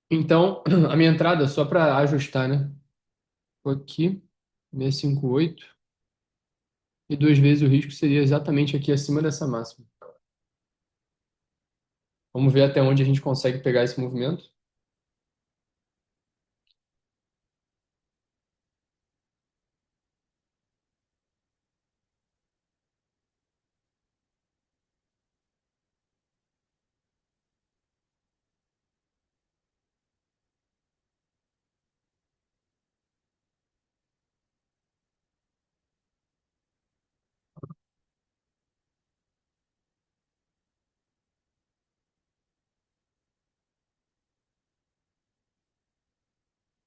Então, a minha entrada, só para ajustar, né? Tô aqui, 658, e duas vezes o risco seria exatamente aqui acima dessa máxima. Vamos ver até onde a gente consegue pegar esse movimento.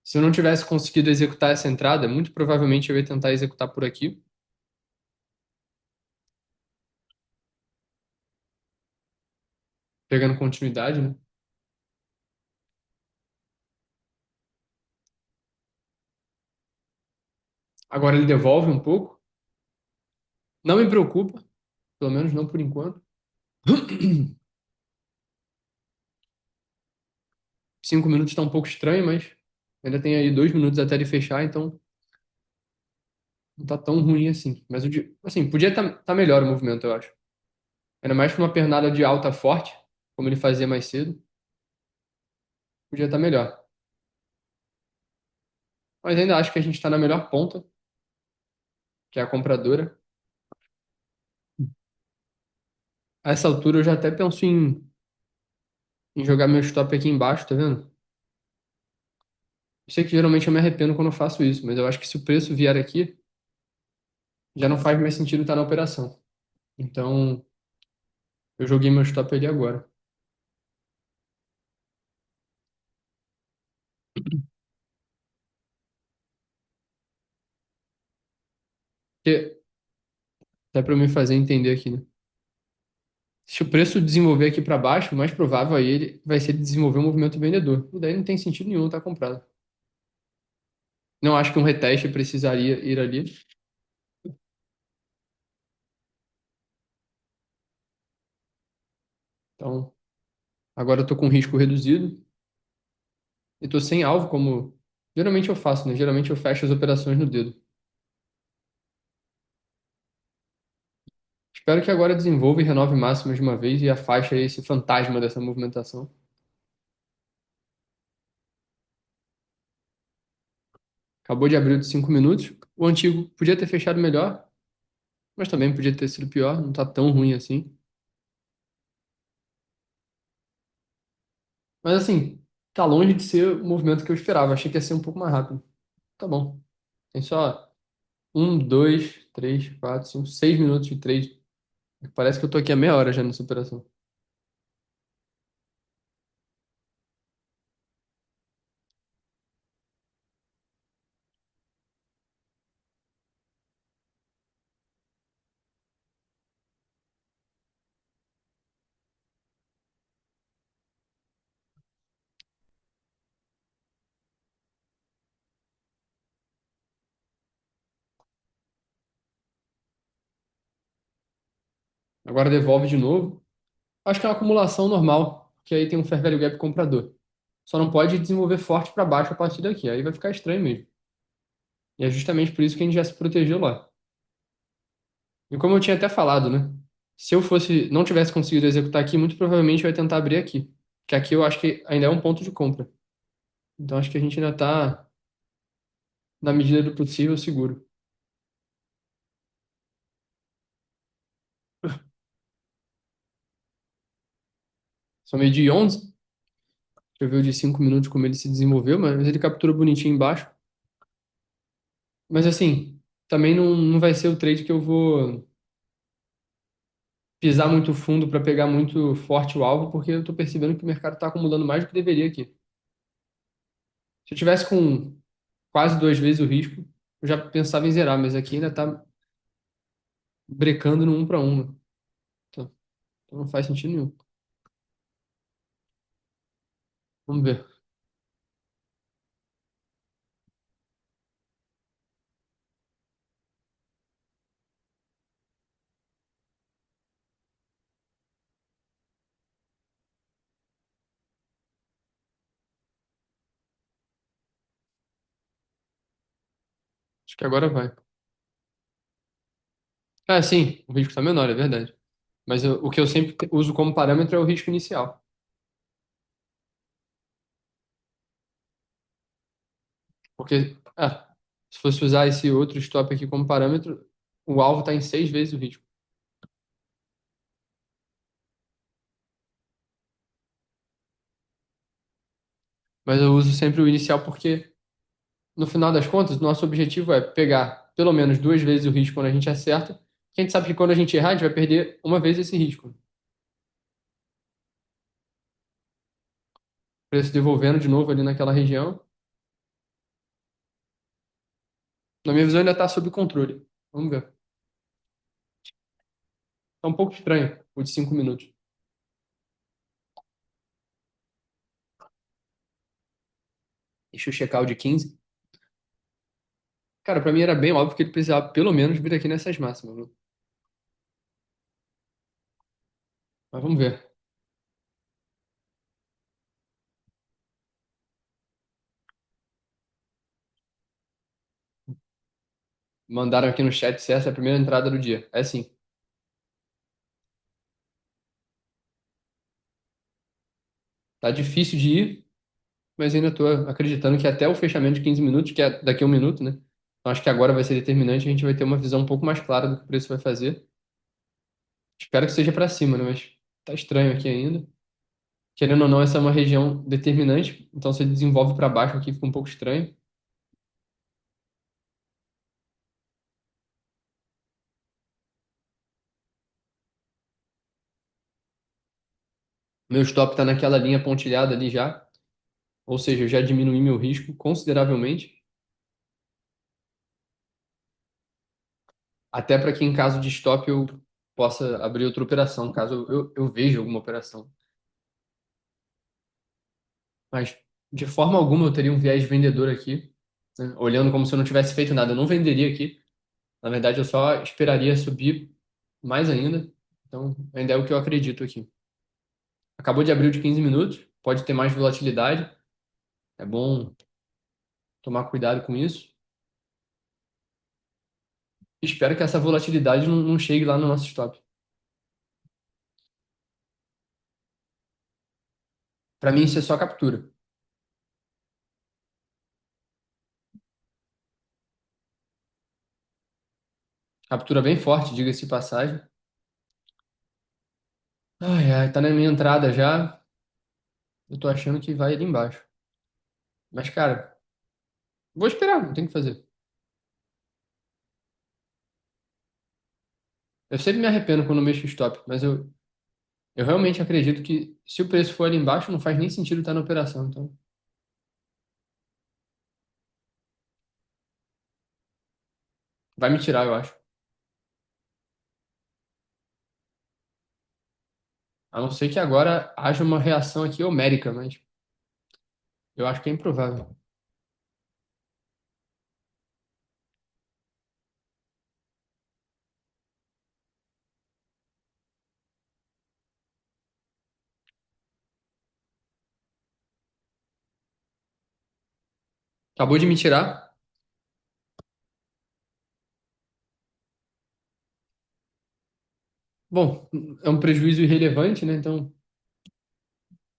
Se eu não tivesse conseguido executar essa entrada, muito provavelmente eu ia tentar executar por aqui, pegando continuidade, né? Agora ele devolve um pouco. Não me preocupa, pelo menos não por enquanto. 5 minutos está um pouco estranho, mas ainda tem aí 2 minutos até ele fechar, então não tá tão ruim assim. Mas assim, podia tá melhor o movimento, eu acho. Ainda mais com uma pernada de alta forte, como ele fazia mais cedo, podia estar melhor. Mas ainda acho que a gente está na melhor ponta, que é a compradora. A essa altura eu já até penso em jogar meu stop aqui embaixo, tá vendo? Eu sei que geralmente eu me arrependo quando eu faço isso, mas eu acho que se o preço vier aqui, já não faz mais sentido estar na operação. Então, eu joguei meu stop ali agora. Porque, até para me fazer entender aqui, né? Se o preço desenvolver aqui para baixo, o mais provável aí ele vai ser desenvolver um movimento vendedor. E daí não tem sentido nenhum estar comprado. Não acho que um reteste precisaria ir ali. Então, agora eu tô com risco reduzido e tô sem alvo, como geralmente eu faço, né? Geralmente eu fecho as operações no dedo. Espero que agora desenvolva e renove máximas de uma vez e afaste aí esse fantasma dessa movimentação. Acabou de abrir de 5 minutos. O antigo podia ter fechado melhor, mas também podia ter sido pior. Não tá tão ruim assim. Mas assim, tá longe de ser o movimento que eu esperava. Achei que ia ser um pouco mais rápido. Tá bom. Tem só 1, 2, 3, 4, 5, 6 minutos de trade. Parece que eu tô aqui há meia hora já nessa operação. Agora devolve de novo. Acho que é uma acumulação normal, que aí tem um fair value gap comprador. Só não pode desenvolver forte para baixo a partir daqui. Aí vai ficar estranho mesmo. E é justamente por isso que a gente já se protegeu lá. E como eu tinha até falado, né? Se eu fosse, não tivesse conseguido executar aqui, muito provavelmente eu ia tentar abrir aqui. Que aqui eu acho que ainda é um ponto de compra. Então acho que a gente ainda tá, na medida do possível, seguro. São meio de 11. Deixa eu ver o de 5 minutos como ele se desenvolveu, mas ele captura bonitinho embaixo. Mas assim, também não vai ser o trade que eu vou pisar muito fundo para pegar muito forte o alvo, porque eu tô percebendo que o mercado está acumulando mais do que deveria aqui. Se eu tivesse com quase duas vezes o risco, eu já pensava em zerar, mas aqui ainda tá brecando no 1 para 1, né? Então não faz sentido nenhum. Vamos ver. Acho que agora vai. Ah, sim, o risco está menor, é verdade. Mas o que eu sempre uso como parâmetro é o risco inicial. Porque, se fosse usar esse outro stop aqui como parâmetro, o alvo está em 6 vezes o risco. Mas eu uso sempre o inicial porque, no final das contas, nosso objetivo é pegar pelo menos 2 vezes o risco quando a gente acerta. Que a gente sabe que quando a gente errar, a gente vai perder uma vez esse risco. O preço devolvendo de novo ali naquela região. Na minha visão, ainda está sob controle. Vamos ver. Tá um pouco estranho o de 5 minutos. Deixa eu checar o de 15. Cara, pra mim era bem óbvio que ele precisava pelo menos vir aqui nessas máximas, né? Mas vamos ver. Mandaram aqui no chat se essa é a primeira entrada do dia. É sim. Tá difícil de ir, mas ainda tô acreditando que até o fechamento de 15 minutos, que é daqui a um minuto, né? Então acho que agora vai ser determinante, a gente vai ter uma visão um pouco mais clara do que o preço vai fazer. Espero que seja pra cima, né? Mas tá estranho aqui ainda. Querendo ou não, essa é uma região determinante, então se ele desenvolve pra baixo aqui fica um pouco estranho. Meu stop tá naquela linha pontilhada ali já, ou seja, eu já diminui meu risco consideravelmente. Até para que em caso de stop eu possa abrir outra operação, caso eu veja alguma operação. Mas de forma alguma eu teria um viés vendedor aqui, né? Olhando como se eu não tivesse feito nada. Eu não venderia aqui. Na verdade, eu só esperaria subir mais ainda. Então, ainda é o que eu acredito aqui. Acabou de abrir o de 15 minutos, pode ter mais volatilidade. É bom tomar cuidado com isso. Espero que essa volatilidade não chegue lá no nosso stop. Para mim, isso é só captura. Captura bem forte, diga-se de passagem. Ai, ai, tá na minha entrada já. Eu tô achando que vai ali embaixo. Mas, cara, vou esperar, não tem o que fazer. Eu sempre me arrependo quando eu mexo o stop, mas eu realmente acredito que se o preço for ali embaixo, não faz nem sentido estar na operação. Então, vai me tirar, eu acho. A não ser que agora haja uma reação aqui homérica, mas eu acho que é improvável. Acabou de me tirar. Bom, é um prejuízo irrelevante, né? Então,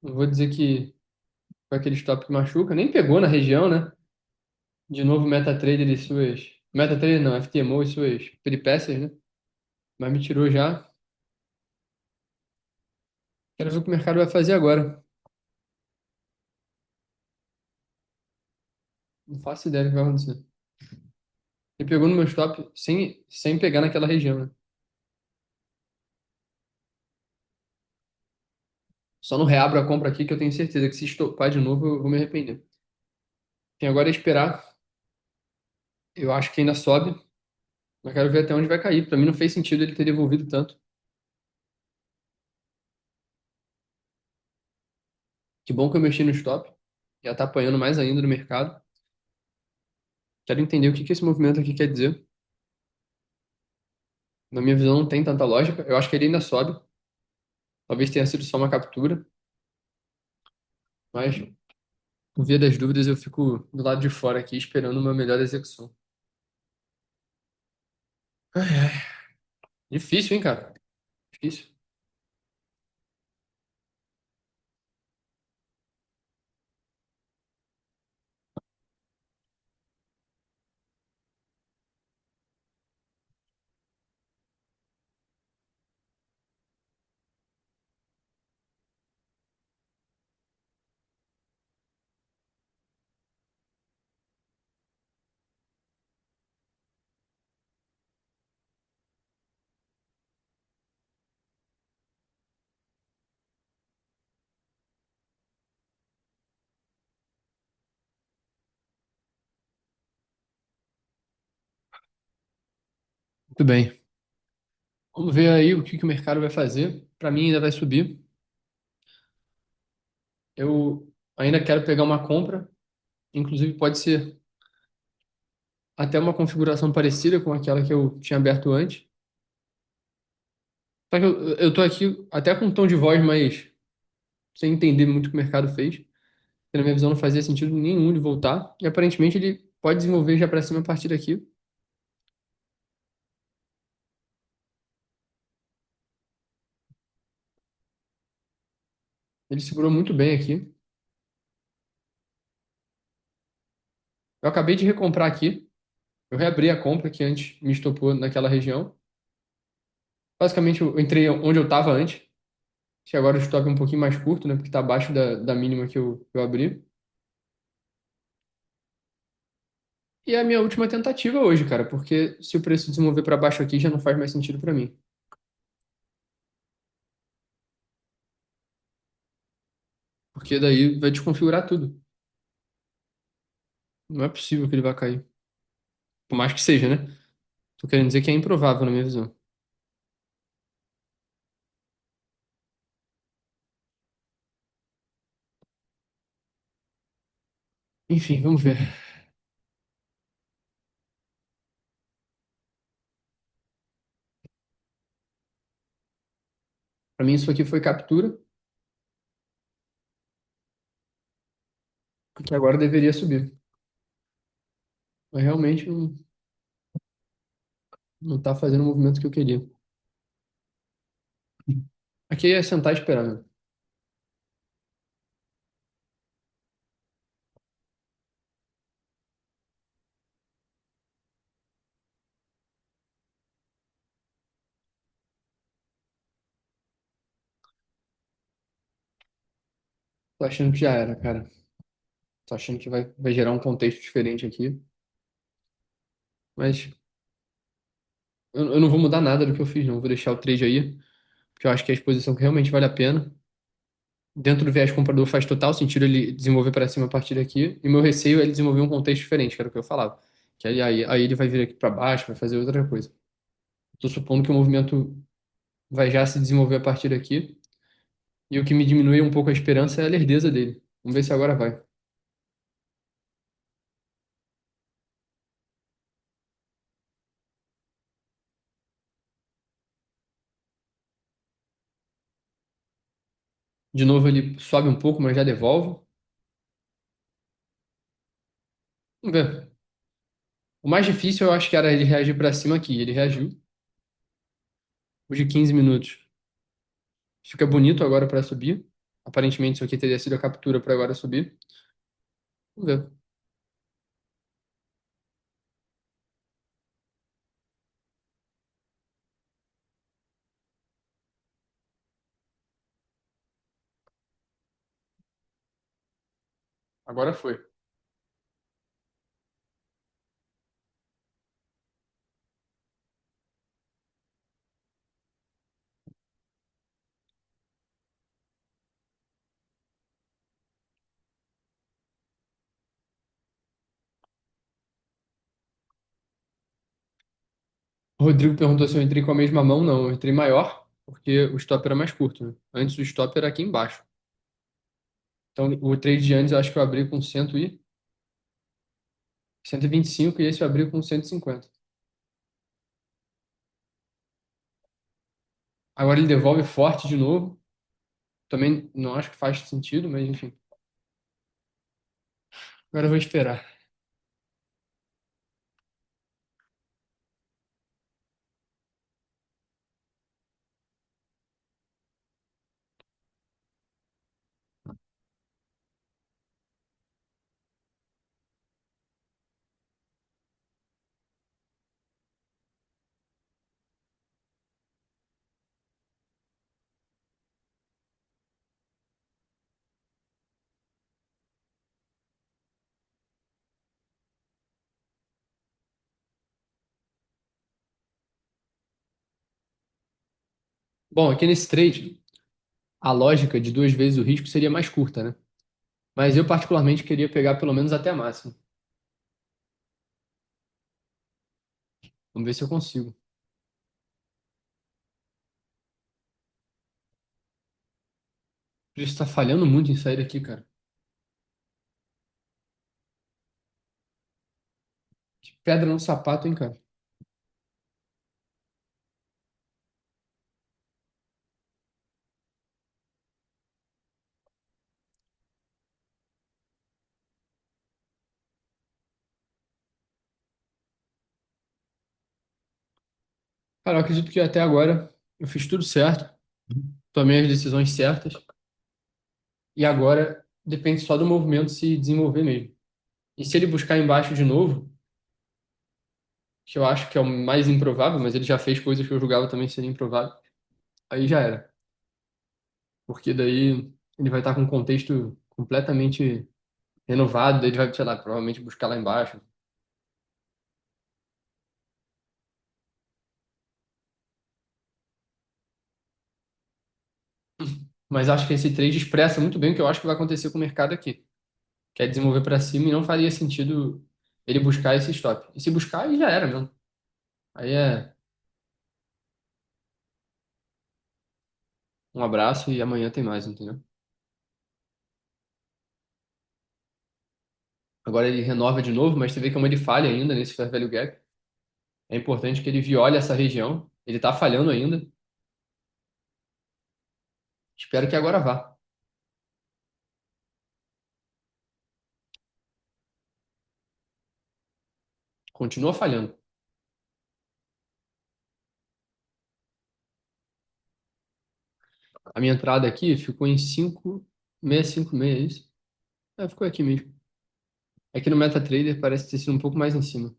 não vou dizer que foi aquele stop que machuca. Nem pegou na região, né? De novo, MetaTrader e suas. MetaTrader não, FTMO e suas peripécias, né? Mas me tirou já. Quero ver o que o mercado vai fazer agora. Não faço ideia do que vai acontecer. Ele pegou no meu stop sem pegar naquela região, né? Só não reabro a compra aqui que eu tenho certeza que se estopar de novo eu vou me arrepender. Tem agora é esperar. Eu acho que ainda sobe, mas quero ver até onde vai cair. Pra mim não fez sentido ele ter devolvido tanto. Que bom que eu mexi no stop. Já tá apanhando mais ainda no mercado. Quero entender o que que esse movimento aqui quer dizer. Na minha visão não tem tanta lógica. Eu acho que ele ainda sobe. Talvez tenha sido só uma captura, mas por via das dúvidas eu fico do lado de fora aqui esperando uma melhor execução. Ai, ai. Difícil, hein, cara? Difícil. Muito bem. Vamos ver aí o que que o mercado vai fazer. Para mim ainda vai subir. Eu ainda quero pegar uma compra, inclusive pode ser até uma configuração parecida com aquela que eu tinha aberto antes. Só que eu tô aqui até com um tom de voz, mas sem entender muito o que o mercado fez. Na minha visão não fazia sentido nenhum ele voltar. E aparentemente ele pode desenvolver já para cima a partir daqui. Ele segurou muito bem aqui. Eu acabei de recomprar aqui. Eu reabri a compra que antes me estopou naquela região. Basicamente, eu entrei onde eu estava antes. Que agora o stop é um pouquinho mais curto, né? Porque está abaixo da mínima que eu abri. E é a minha última tentativa hoje, cara. Porque se o preço desenvolver para baixo aqui, já não faz mais sentido para mim. Porque daí vai desconfigurar tudo. Não é possível que ele vá cair. Por mais que seja, né? Tô querendo dizer que é improvável na minha visão. Enfim, vamos ver. Para mim, isso aqui foi captura, que agora deveria subir. Mas realmente não tá fazendo o movimento que eu queria. Aqui é sentar e esperar, né? Tô achando que já era, cara. Tô achando que vai gerar um contexto diferente aqui. Mas eu não vou mudar nada do que eu fiz, não. Vou deixar o trade aí, porque eu acho que é a exposição que realmente vale a pena. Dentro do viés comprador faz total sentido ele desenvolver para cima a partir daqui. E meu receio é ele desenvolver um contexto diferente, que era o que eu falava. Que aí ele vai vir aqui para baixo, vai fazer outra coisa. Tô supondo que o movimento vai já se desenvolver a partir daqui. E o que me diminui um pouco a esperança é a lerdeza dele. Vamos ver se agora vai. De novo ele sobe um pouco, mas já devolve. Vamos ver. O mais difícil eu acho que era ele reagir para cima aqui. Ele reagiu. Os de 15 minutos. Fica bonito agora para subir. Aparentemente isso aqui teria sido a captura para agora subir. Vamos ver. Agora foi. O Rodrigo perguntou se eu entrei com a mesma mão. Não, eu entrei maior, porque o stop era mais curto, né? Antes o stop era aqui embaixo. Então o trade de antes eu acho que eu abri com 125 e esse eu abri com 150. Agora ele devolve forte de novo. Também não acho que faz sentido, mas enfim. Agora eu vou esperar. Bom, aqui nesse trade, a lógica de duas vezes o risco seria mais curta, né? Mas eu particularmente queria pegar pelo menos até a máxima. Vamos ver se eu consigo. O preço tá falhando muito em sair daqui, cara. Que pedra no sapato, hein, cara? Cara, eu acredito que até agora eu fiz tudo certo, tomei as decisões certas, e agora depende só do movimento se desenvolver mesmo. E se ele buscar embaixo de novo, que eu acho que é o mais improvável, mas ele já fez coisas que eu julgava também serem improváveis, aí já era. Porque daí ele vai estar com um contexto completamente renovado, daí ele vai, sei lá, provavelmente buscar lá embaixo. Mas acho que esse trade expressa muito bem o que eu acho que vai acontecer com o mercado aqui. Quer desenvolver para cima e não faria sentido ele buscar esse stop. E se buscar, aí já era mesmo. Aí é um abraço e amanhã tem mais, entendeu? Agora ele renova de novo, mas você vê como ele falha ainda nesse fair value gap. É importante que ele viole essa região. Ele tá falhando ainda. Espero que agora vá. Continua falhando. A minha entrada aqui ficou em 5,656, é isso? É, ficou aqui mesmo. Aqui no MetaTrader parece ter sido um pouco mais em cima.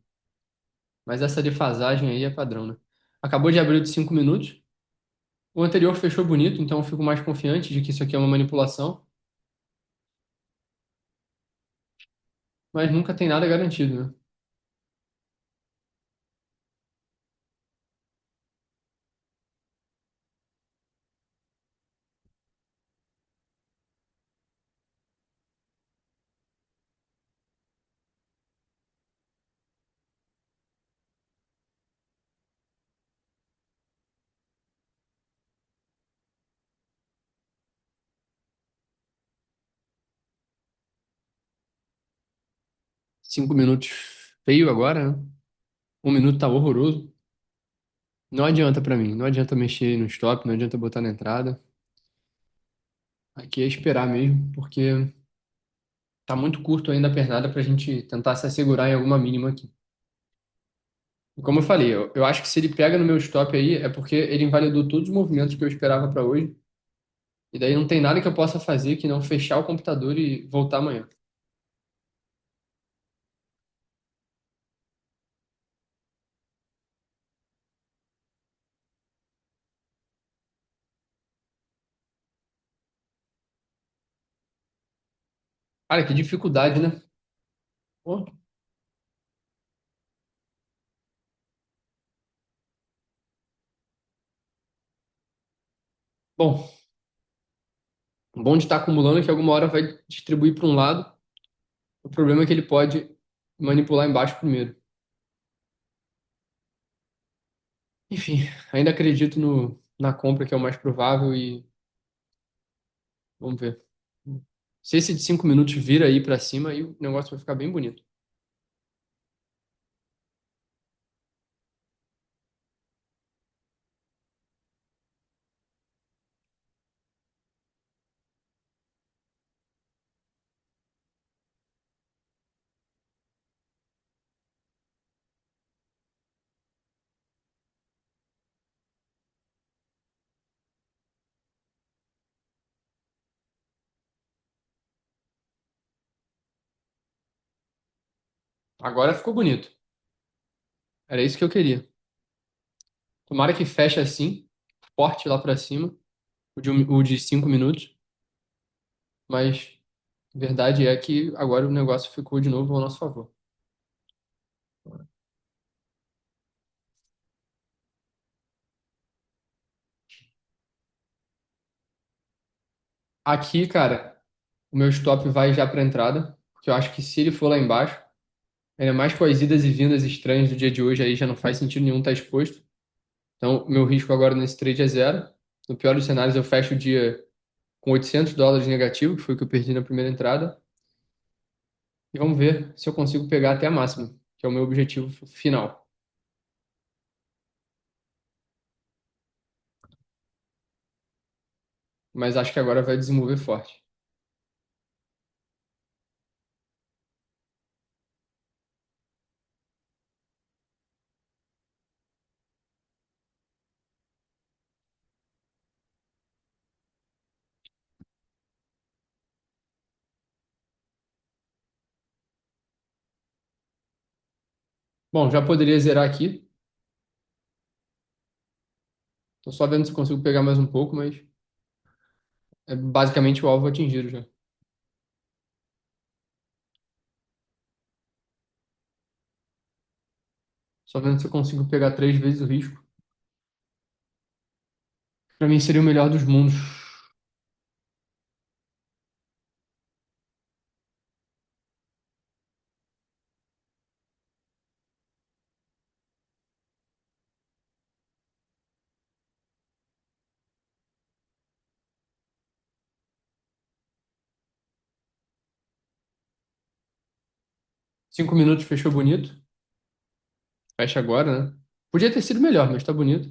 Mas essa defasagem aí é padrão, né? Acabou de abrir o de 5 minutos. O anterior fechou bonito, então eu fico mais confiante de que isso aqui é uma manipulação. Mas nunca tem nada garantido, né? 5 minutos feio agora, né? 1 minuto tá horroroso. Não adianta pra mim. Não adianta mexer no stop, não adianta botar na entrada. Aqui é esperar mesmo, porque tá muito curto ainda a pernada pra gente tentar se assegurar em alguma mínima aqui. E como eu falei, eu acho que se ele pega no meu stop aí, é porque ele invalidou todos os movimentos que eu esperava pra hoje. E daí não tem nada que eu possa fazer que não fechar o computador e voltar amanhã. Cara, que dificuldade, né? Pô. Bom, o bom de estar acumulando é que alguma hora vai distribuir para um lado. O problema é que ele pode manipular embaixo primeiro. Enfim, ainda acredito na compra, que é o mais provável, e vamos ver. Se esse de 5 minutos vira aí para cima, aí o negócio vai ficar bem bonito. Agora ficou bonito. Era isso que eu queria. Tomara que feche assim, forte lá para cima, o de 5 minutos, mas a verdade é que agora o negócio ficou de novo ao nosso favor. Aqui, cara, o meu stop vai já para entrada, porque eu acho que se ele for lá embaixo, ainda mais com as idas e vindas estranhas do dia de hoje, aí já não faz sentido nenhum estar exposto. Então, o meu risco agora nesse trade é zero. No pior dos cenários, eu fecho o dia com US$ 800 negativo, que foi o que eu perdi na primeira entrada. E vamos ver se eu consigo pegar até a máxima, que é o meu objetivo final. Mas acho que agora vai desenvolver forte. Bom, já poderia zerar aqui. Tô só vendo se consigo pegar mais um pouco, mas é basicamente o alvo atingido já. Só vendo se eu consigo pegar 3 vezes o risco. Pra mim seria o melhor dos mundos. 5 minutos fechou bonito. Fecha agora, né? Podia ter sido melhor, mas tá bonito.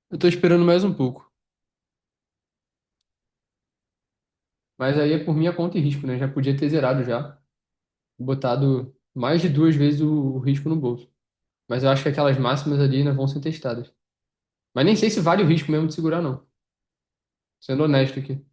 Eu tô esperando mais um pouco. Mas aí é por minha conta e risco, né? Já podia ter zerado já. Botado mais de 2 vezes o risco no bolso. Mas eu acho que aquelas máximas ali ainda vão ser testadas. Mas nem sei se vale o risco mesmo de segurar, não. Sendo honesto aqui.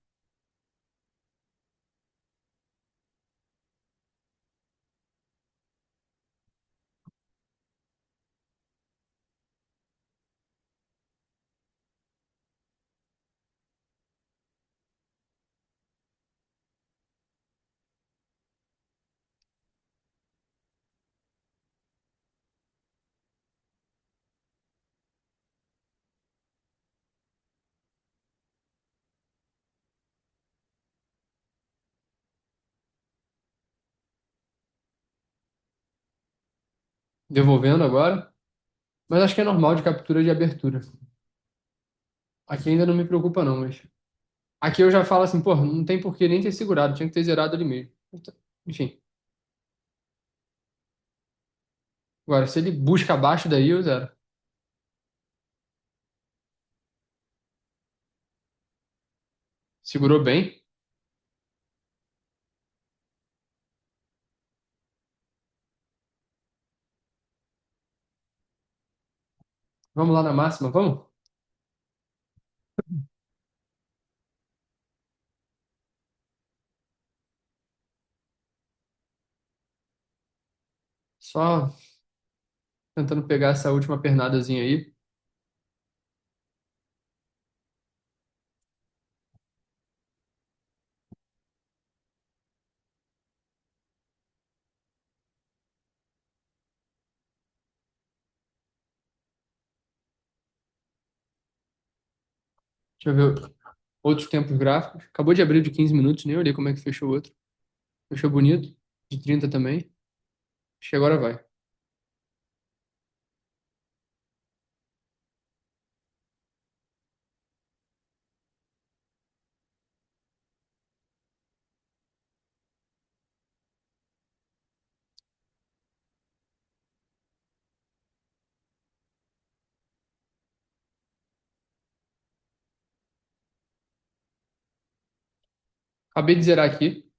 Devolvendo agora. Mas acho que é normal de captura de abertura. Aqui ainda não me preocupa, não, mas. Aqui eu já falo assim, pô, não tem por que nem ter segurado, tinha que ter zerado ali mesmo. Enfim. Agora, se ele busca abaixo daí, eu zero. Segurou bem. Vamos lá na máxima, vamos? Só tentando pegar essa última pernadazinha aí. Deixa eu ver outros tempos gráficos. Acabou de abrir o de 15 minutos, nem olhei como é que fechou o outro. Fechou bonito. De 30 também. Acho que agora vai. Acabei de zerar aqui.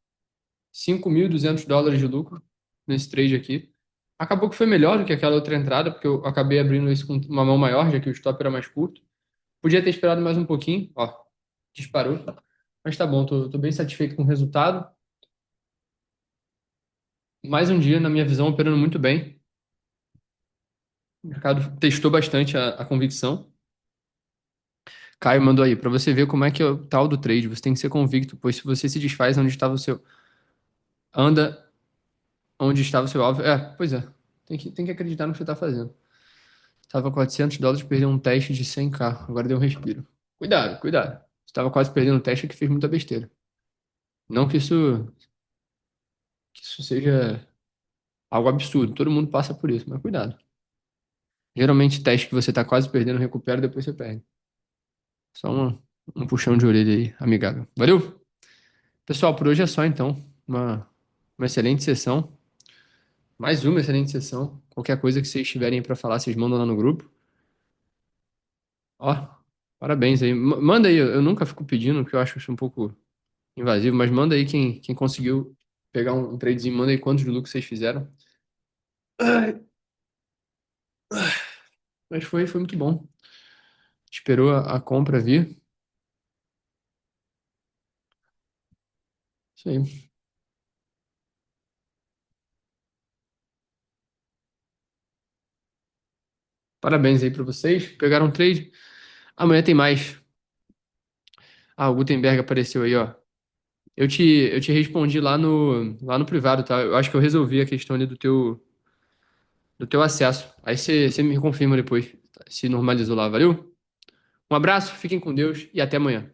US$ 5.200 de lucro nesse trade aqui. Acabou que foi melhor do que aquela outra entrada, porque eu acabei abrindo isso com uma mão maior, já que o stop era mais curto. Podia ter esperado mais um pouquinho, ó, disparou. Mas tá bom, tô bem satisfeito com o resultado. Mais um dia, na minha visão, operando muito bem. O mercado testou bastante a convicção. Caio mandou aí, pra você ver como é que é o tal do trade, você tem que ser convicto, pois se você se desfaz onde estava o seu, anda onde estava o seu alvo, pois é, tem que acreditar no que você tá fazendo. Tava US$ 400, perdeu um teste de 100K, agora deu um respiro. Cuidado, cuidado. Estava quase perdendo um teste que fez muita besteira. Não que isso seja algo absurdo, todo mundo passa por isso, mas cuidado. Geralmente teste que você tá quase perdendo, recupera, depois você perde. Só um puxão de orelha aí, amigável. Valeu? Pessoal, por hoje é só então. Uma excelente sessão. Mais uma excelente sessão. Qualquer coisa que vocês tiverem para falar, vocês mandam lá no grupo. Ó, parabéns aí. Manda aí, eu nunca fico pedindo, porque eu acho isso um pouco invasivo, mas manda aí quem conseguiu pegar um tradezinho, manda aí quantos lucros vocês fizeram. Ai, mas foi muito bom. Esperou a compra vir. Isso aí. Parabéns aí para vocês. Pegaram um trade. Amanhã tem mais. Ah, o Gutenberg apareceu aí, ó. Eu te respondi lá no privado, tá? Eu acho que eu resolvi a questão ali do teu acesso. Aí você me confirma depois, se normalizou lá, valeu? Um abraço, fiquem com Deus e até amanhã.